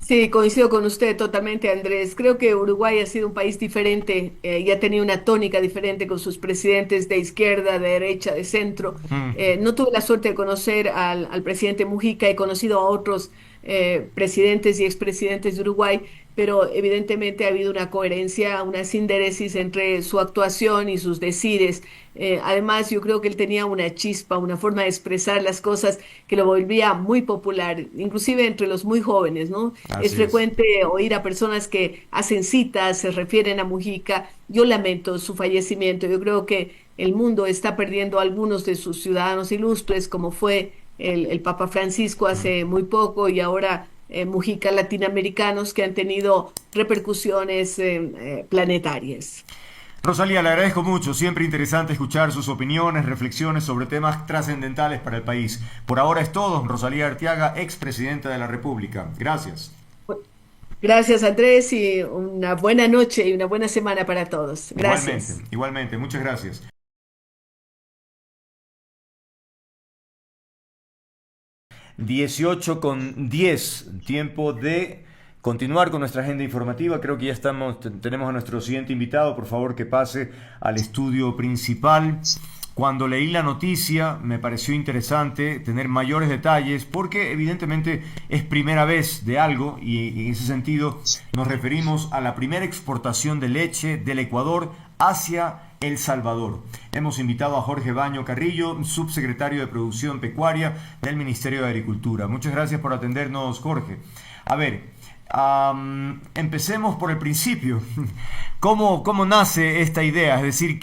Sí, coincido con usted totalmente, Andrés. Creo que Uruguay ha sido un país diferente y ha tenido una tónica diferente con sus presidentes de izquierda, de derecha, de centro. No tuve la suerte de conocer al presidente Mujica, he conocido a otros presidentes y expresidentes de Uruguay, pero evidentemente ha habido una coherencia, una sinderesis entre su actuación y sus decires. Además, yo creo que él tenía una chispa, una forma de expresar las cosas que lo volvía muy popular, inclusive entre los muy jóvenes, ¿no? Es Así es. frecuente oír a personas que hacen citas, se refieren a Mujica. Yo lamento su fallecimiento. Yo creo que el mundo está perdiendo a algunos de sus ciudadanos ilustres, como fue el Papa Francisco hace muy poco y ahora Mujica latinoamericanos que han tenido repercusiones planetarias. Rosalía, le agradezco mucho. Siempre interesante escuchar sus opiniones, reflexiones sobre temas trascendentales para el país. Por ahora es todo. Rosalía Arteaga, expresidenta de la República. Gracias. Gracias, Andrés, y una buena noche y una buena semana para todos. Igualmente, Gracias. igualmente. Muchas gracias. 18:10, tiempo de continuar con nuestra agenda informativa. Creo que ya tenemos a nuestro siguiente invitado. Por favor, que pase al estudio principal. Cuando leí la noticia me pareció interesante tener mayores detalles porque evidentemente es primera vez de algo y en ese sentido nos referimos a la primera exportación de leche del Ecuador hacia El Salvador. Hemos invitado a Jorge Baño Carrillo, subsecretario de Producción Pecuaria del Ministerio de Agricultura. Muchas gracias por atendernos, Jorge. A ver, empecemos por el principio. ¿Cómo nace esta idea? Es decir,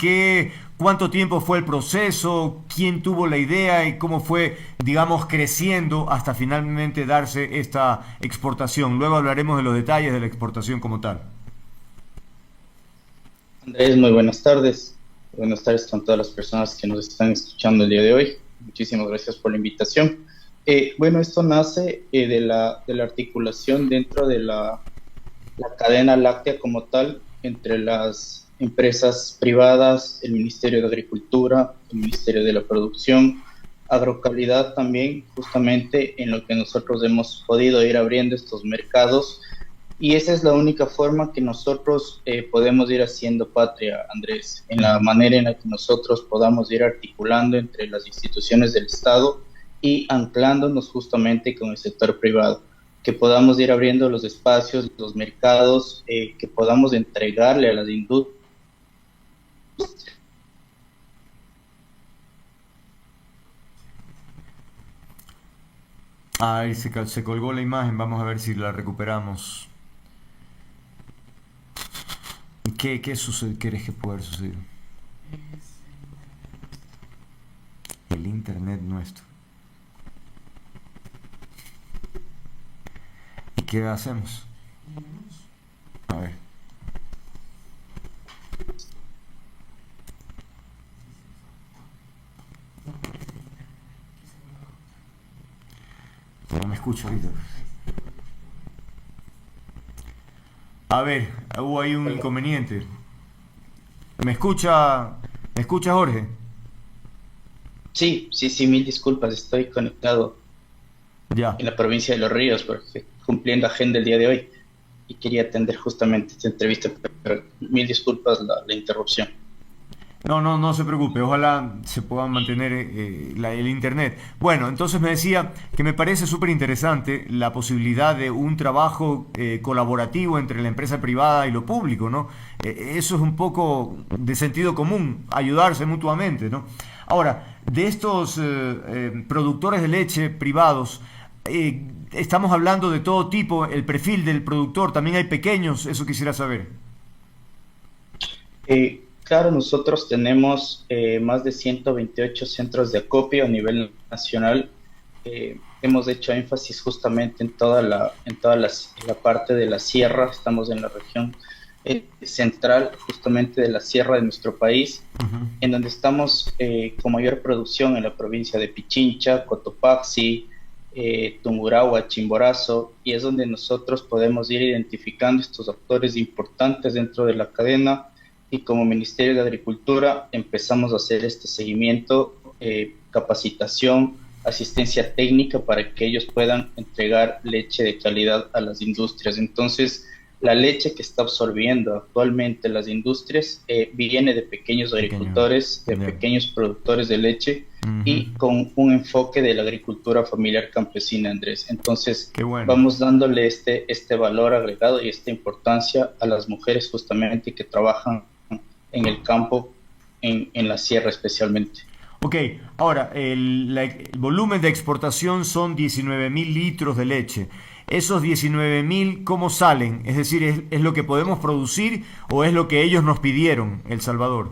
¿cuánto tiempo fue el proceso? ¿Quién tuvo la idea? ¿Y cómo fue, digamos, creciendo hasta finalmente darse esta exportación? Luego hablaremos de los detalles de la exportación como tal. Andrés, muy buenas tardes. Buenas tardes con todas las personas que nos están escuchando el día de hoy. Muchísimas gracias por la invitación. Bueno, esto nace de la articulación dentro de la cadena láctea como tal, entre las empresas privadas, el Ministerio de Agricultura, el Ministerio de la Producción, Agrocalidad también, justamente en lo que nosotros hemos podido ir abriendo estos mercados. Y esa es la única forma que nosotros podemos ir haciendo patria, Andrés, en la manera en la que nosotros podamos ir articulando entre las instituciones del Estado y anclándonos justamente con el sector privado, que podamos ir abriendo los espacios, los mercados, que podamos entregarle a las industrias. Ahí se colgó la imagen, vamos a ver si la recuperamos. ¿Qué sucede? ¿Qué crees que puede suceder? El internet nuestro. ¿Y qué hacemos? A ver. No me escucho ahorita. A ver, hubo ahí un inconveniente. ¿Me escucha, Jorge? Sí, sí, sí, mil disculpas, estoy conectado Ya. en la provincia de Los Ríos porque cumpliendo agenda el día de hoy y quería atender justamente esta entrevista, pero mil disculpas la interrupción. No se preocupe, ojalá se pueda mantener el internet. Bueno, entonces me decía que me parece súper interesante la posibilidad de un trabajo colaborativo entre la empresa privada y lo público, ¿no? Eso es un poco de sentido común, ayudarse mutuamente, ¿no? Ahora, de estos productores de leche privados, estamos hablando de todo tipo, el perfil del productor, también hay pequeños, eso quisiera saber. Claro, nosotros tenemos más de 128 centros de acopio a nivel nacional. Hemos hecho énfasis justamente en toda la parte de la sierra. Estamos en la región central, justamente de la sierra de nuestro país, Ujú. en donde estamos con mayor producción en la provincia de Pichincha, Cotopaxi, Tungurahua, Chimborazo, y es donde nosotros podemos ir identificando estos actores importantes dentro de la cadena y como Ministerio de Agricultura empezamos a hacer este seguimiento, capacitación, asistencia técnica para que ellos puedan entregar leche de calidad a las industrias. Entonces, la leche que está absorbiendo actualmente las industrias viene de pequeños agricultores, de Ya. pequeños productores de leche y Ujú. con un enfoque de la agricultura familiar campesina, Andrés. Entonces, Qué bueno. vamos dándole este valor agregado y esta importancia a las mujeres justamente que trabajan en el campo, en la sierra especialmente. Ok, ahora, el volumen de exportación son 19.000 litros de leche. Esos 19.000, ¿cómo salen? Es decir, ¿es lo que podemos producir o es lo que ellos nos pidieron, El Salvador?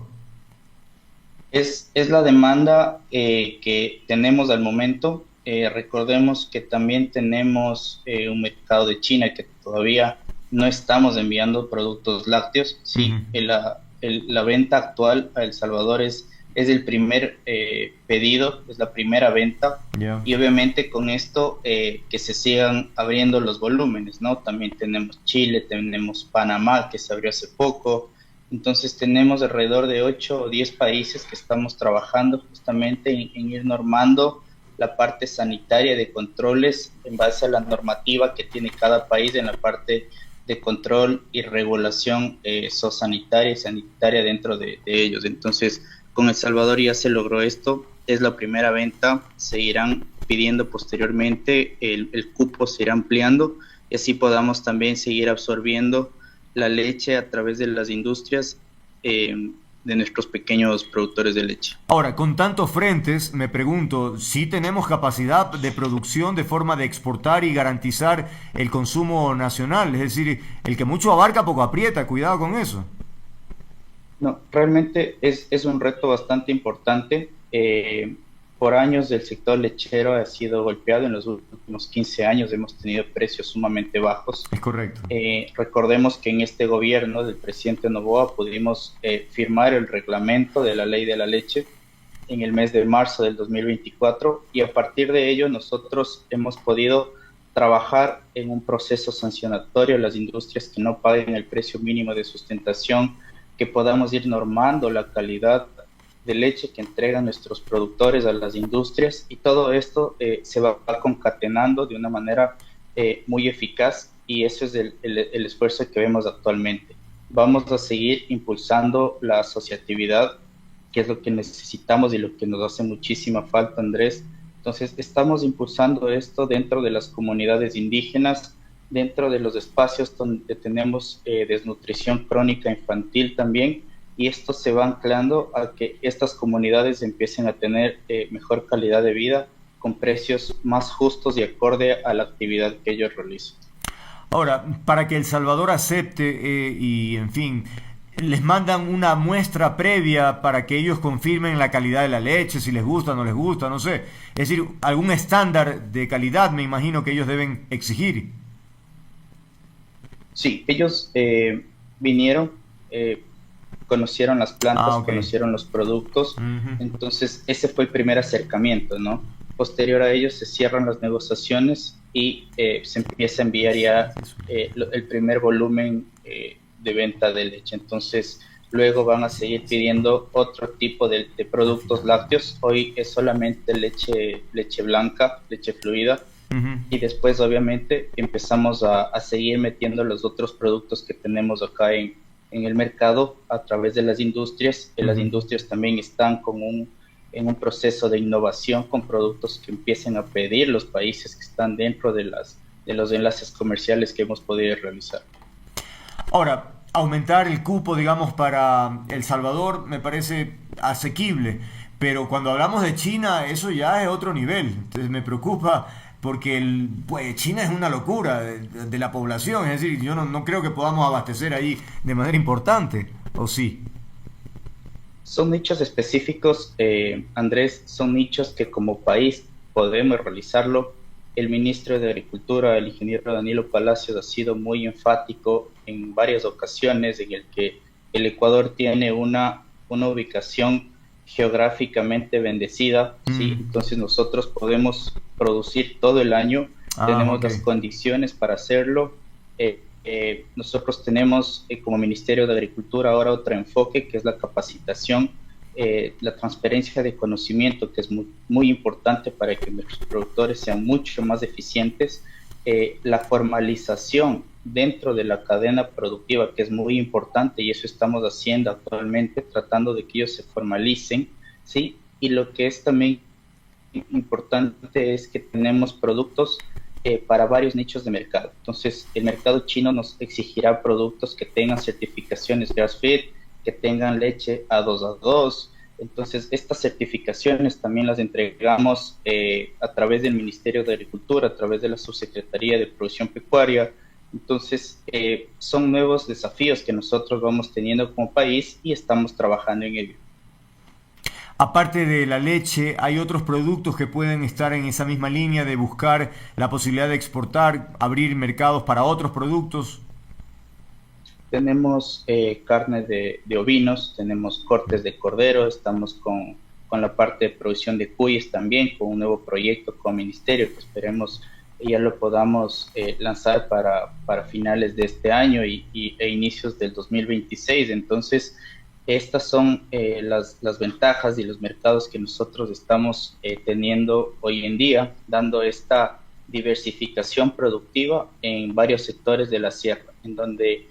Es la demanda que tenemos al momento. Recordemos que también tenemos un mercado de China que todavía no estamos enviando productos lácteos. Sí, Ujú. la venta actual a El Salvador es el primer pedido, es la primera venta. Ya. Y obviamente con esto que se sigan abriendo los volúmenes, ¿no? También tenemos Chile, tenemos Panamá que se abrió hace poco. Entonces tenemos alrededor de 8 o 10 países que estamos trabajando justamente en ir normando la parte sanitaria de controles en base a la normativa que tiene cada país en la parte de control y regulación zoosanitaria y sanitaria dentro de ellos. Entonces, con El Salvador ya se logró esto, es la primera venta, se irán pidiendo posteriormente, el cupo se irá ampliando y así podamos también seguir absorbiendo la leche a través de las industrias de nuestros pequeños productores de leche. Ahora, con tantos frentes, me pregunto, ¿si tenemos capacidad de producción de forma de exportar y garantizar el consumo nacional? Es decir, el que mucho abarca, poco aprieta, cuidado con eso. No, realmente es un reto bastante importante. Por años el sector lechero ha sido golpeado. En los últimos 15 años hemos tenido precios sumamente bajos. Es correcto. Recordemos que en este gobierno del presidente Noboa pudimos firmar el reglamento de la ley de la leche en el mes de marzo del 2024 y a partir de ello nosotros hemos podido trabajar en un proceso sancionatorio a las industrias que no paguen el precio mínimo de sustentación, que podamos ir normando la calidad de leche que entregan nuestros productores a las industrias y todo esto se va concatenando de una manera muy eficaz y eso es el esfuerzo que vemos actualmente. Vamos a seguir impulsando la asociatividad, que es lo que necesitamos y lo que nos hace muchísima falta, Andrés. Entonces, estamos impulsando esto dentro de las comunidades indígenas, dentro de los espacios donde tenemos desnutrición crónica infantil también, y esto se va anclando a que estas comunidades empiecen a tener mejor calidad de vida con precios más justos y acorde a la actividad que ellos realizan. Ahora, para que El Salvador acepte y, en fin, les mandan una muestra previa para que ellos confirmen la calidad de la leche, si les gusta o no les gusta, no sé. Es decir, algún estándar de calidad me imagino que ellos deben exigir. Sí, ellos vinieron, conocieron las plantas, Ok. conocieron los productos, Ujú. entonces ese fue el primer acercamiento, ¿no? Posterior a ello se cierran las negociaciones y se empieza a enviar ya el primer volumen de venta de leche. Entonces, luego van a seguir pidiendo otro tipo de productos lácteos. Hoy es solamente leche blanca, leche fluida, y después obviamente empezamos a seguir metiendo los otros productos que tenemos acá en el mercado a través de las industrias. Las industrias también están en un proceso de innovación con productos que empiecen a pedir los países que están dentro de los enlaces comerciales que hemos podido realizar. Ahora, aumentar el cupo, digamos, para El Salvador me parece asequible, pero cuando hablamos de China, eso ya es otro nivel. Entonces me preocupa porque pues China es una locura de la población, es decir, yo no creo que podamos abastecer ahí de manera importante, ¿o sí? Son nichos específicos, Andrés, son nichos que como país podemos realizarlo. El ministro de Agricultura, el ingeniero Danilo Palacios, ha sido muy enfático en varias ocasiones en el que el Ecuador tiene una ubicación geográficamente bendecida, ¿sí? Entonces nosotros podemos producir todo el año, tenemos las condiciones para hacerlo. Nosotros tenemos como Ministerio de Agricultura ahora otro enfoque, que es la capacitación, la transferencia de conocimiento, que es muy importante para que nuestros productores sean mucho más eficientes, la formalización dentro de la cadena productiva, que es muy importante, y eso estamos haciendo actualmente, tratando de que ellos se formalicen, ¿sí? Y lo que es también importante es que tenemos productos para varios nichos de mercado. Entonces, el mercado chino nos exigirá productos que tengan certificaciones grass-fed, que tengan leche A2A2. Entonces, estas certificaciones también las entregamos a través del Ministerio de Agricultura, a través de la Subsecretaría de Producción Pecuaria. Entonces, son nuevos desafíos que nosotros vamos teniendo como país y estamos trabajando en ello. Aparte de la leche, ¿hay otros productos que pueden estar en esa misma línea de buscar la posibilidad de exportar, abrir mercados para otros productos? Tenemos carne de ovinos, tenemos cortes de cordero, estamos con la parte de producción de cuyes también, con un nuevo proyecto con el Ministerio que esperemos ya lo podamos lanzar para finales de este año e inicios del 2026. Entonces, estas son las ventajas y los mercados que nosotros estamos teniendo hoy en día, dando esta diversificación productiva en varios sectores de la sierra, en donde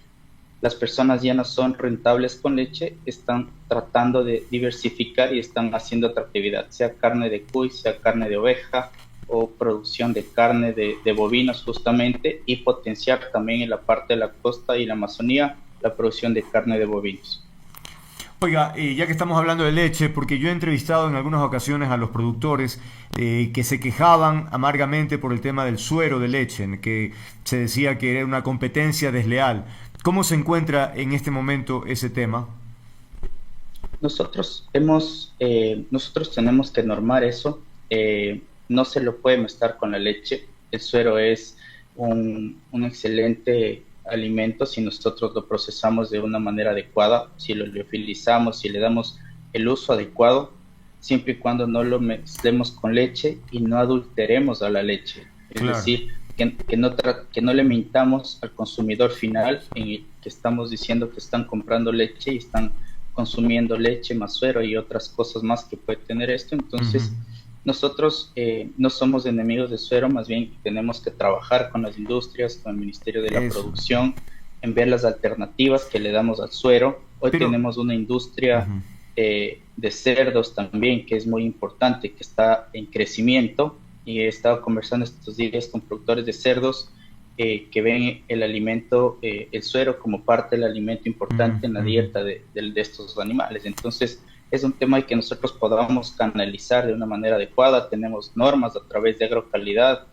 las personas ya no son rentables con leche, están tratando de diversificar y están haciendo otra actividad, sea carne de cuy, sea carne de oveja o producción de carne de bovinos justamente, y potenciar también en la parte de la costa y la Amazonía la producción de carne de bovinos. Oiga, ya que estamos hablando de leche, porque yo he entrevistado en algunas ocasiones a los productores que se quejaban amargamente por el tema del suero de leche, en que se decía que era una competencia desleal. ¿Cómo se encuentra en este momento ese tema? Nosotros tenemos que normar eso. No se lo puede mezclar con la leche. El suero es un excelente alimento si nosotros lo procesamos de una manera adecuada, si lo liofilizamos, si le damos el uso adecuado, siempre y cuando no lo mezclemos con leche y no adulteremos a la leche. Es decir, que no le mintamos al consumidor final en el que estamos diciendo que están comprando leche y están consumiendo leche más suero y otras cosas más que puede tener esto. Entonces, nosotros no somos enemigos del suero, más bien tenemos que trabajar con las industrias, con el Ministerio de la Producción, en ver las alternativas que le damos al suero. Hoy tenemos una industria de cerdos también, que es muy importante, que está en crecimiento, y he estado conversando estos días con productores de cerdos que ven el alimento, el suero, como parte del alimento importante en la dieta de estos animales. Entonces, es un tema que nosotros podamos canalizar de una manera adecuada. Tenemos normas a través de agrocalidad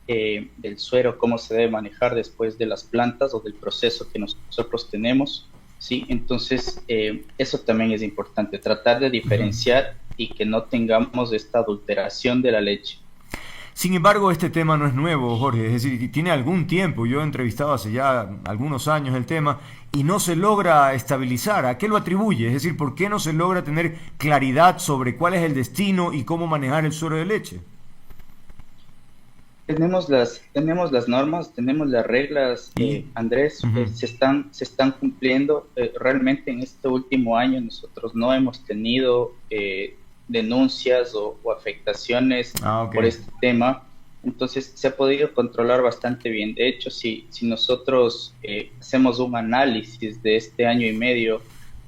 del suero, cómo se debe manejar después de las plantas o del proceso que nosotros tenemos, ¿sí? Entonces, eso también es importante, tratar de diferenciar y que no tengamos esta adulteración de la leche. Sin embargo, este tema no es nuevo, Jorge, es decir, tiene algún tiempo. Yo he entrevistado hace ya algunos años el tema y no se logra estabilizar. ¿A qué lo atribuye? Es decir, ¿por qué no se logra tener claridad sobre cuál es el destino y cómo manejar el suero de leche? tenemos las normas, tenemos las reglas, Andrés, se están cumpliendo. Realmente en este último año nosotros no hemos tenido denuncias o afectaciones por este tema. Entonces se ha podido controlar bastante bien. De hecho, si nosotros hacemos un análisis de este año y medio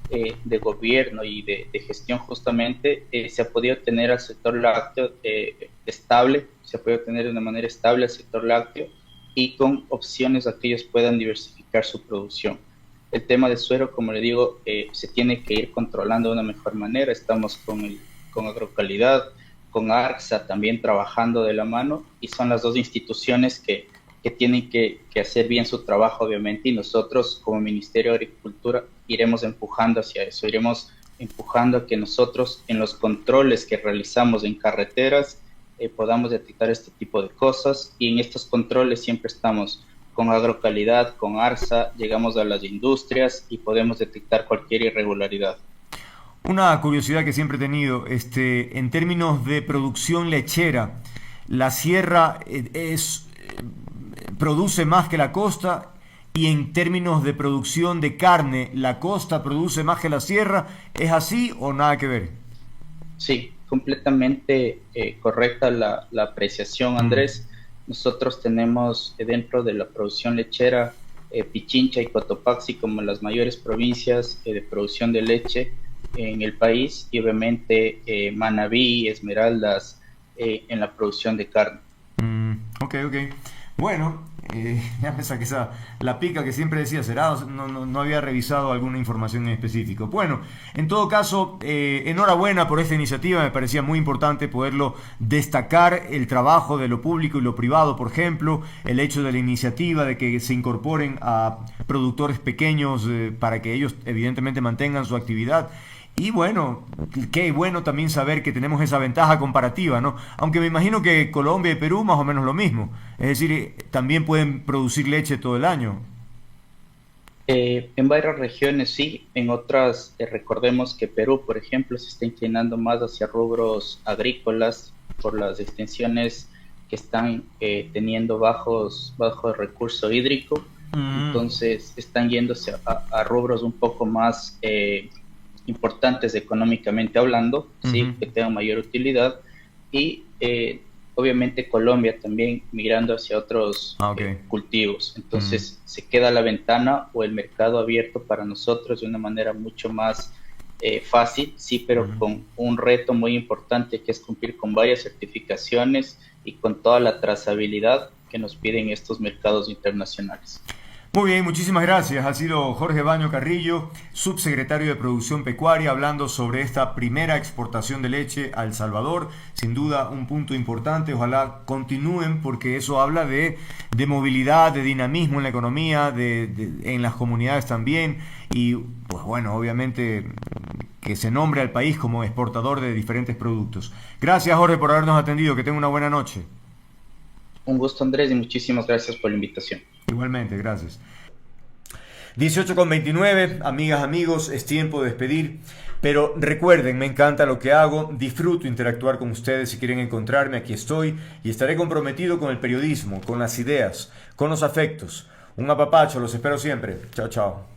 de gobierno y de gestión justamente, se ha podido tener al sector lácteo estable, se ha podido tener de una manera estable al sector lácteo y con opciones a que ellos puedan diversificar su producción. El tema de suero, como le digo, se tiene que ir controlando de una mejor manera. Estamos con Agrocalidad, con ARCSA también trabajando de la mano, y son las dos instituciones que tienen que hacer bien su trabajo, obviamente, y nosotros como Ministerio de Agricultura iremos empujando hacia eso, iremos empujando a que nosotros en los controles que realizamos en carreteras podamos detectar este tipo de cosas, y en estos controles siempre estamos con Agrocalidad, con ARCSA, llegamos a las industrias y podemos detectar cualquier irregularidad. Una curiosidad que siempre he tenido, en términos de producción lechera, la sierra produce más que la costa, y en términos de producción de carne, la costa produce más que la sierra. ¿Es así o nada que ver? Sí, completamente correcta la apreciación, Andrés. Nosotros tenemos dentro de la producción lechera Pichincha y Cotopaxi como las mayores provincias de producción de leche en el país, y obviamente Manabí, Esmeraldas en la producción de carne. Ok. Bueno, ya me saqué la pica que siempre decía, será, no había revisado alguna información en específico. Bueno, en todo caso, enhorabuena por esta iniciativa, me parecía muy importante poderlo destacar, el trabajo de lo público y lo privado, por ejemplo, el hecho de la iniciativa de que se incorporen a productores pequeños para que ellos evidentemente mantengan su actividad. Y bueno, qué bueno también saber que tenemos esa ventaja comparativa, ¿no? Aunque me imagino que Colombia y Perú más o menos lo mismo. Es decir, también pueden producir leche todo el año. En varias regiones sí, en otras recordemos que Perú, por ejemplo, se está inclinando más hacia rubros agrícolas por las extensiones que están teniendo bajo recurso hídrico. Entonces están yéndose a rubros un poco más importantes económicamente hablando, ¿sí? Que tengan mayor utilidad, y obviamente Colombia también migrando hacia otros cultivos. Entonces se queda la ventana o el mercado abierto para nosotros de una manera mucho más fácil, sí, pero con un reto muy importante, que es cumplir con varias certificaciones y con toda la trazabilidad que nos piden estos mercados internacionales. Muy bien, muchísimas gracias. Ha sido Jorge Baño Carrillo, subsecretario de Producción Pecuaria, hablando sobre esta primera exportación de leche a El Salvador. Sin duda un punto importante, ojalá continúen, porque eso habla de movilidad, de dinamismo en la economía, en las comunidades también, y pues bueno, obviamente que se nombre al país como exportador de diferentes productos. Gracias, Jorge, por habernos atendido, que tenga una buena noche. Un gusto, Andrés, y muchísimas gracias por la invitación. Igualmente, gracias. 18:29, amigas, amigos, es tiempo de despedir, pero recuerden, me encanta lo que hago, disfruto interactuar con ustedes. Si quieren encontrarme, aquí estoy, y estaré comprometido con el periodismo, con las ideas, con los afectos. Un apapacho, los espero siempre. Chao, chao.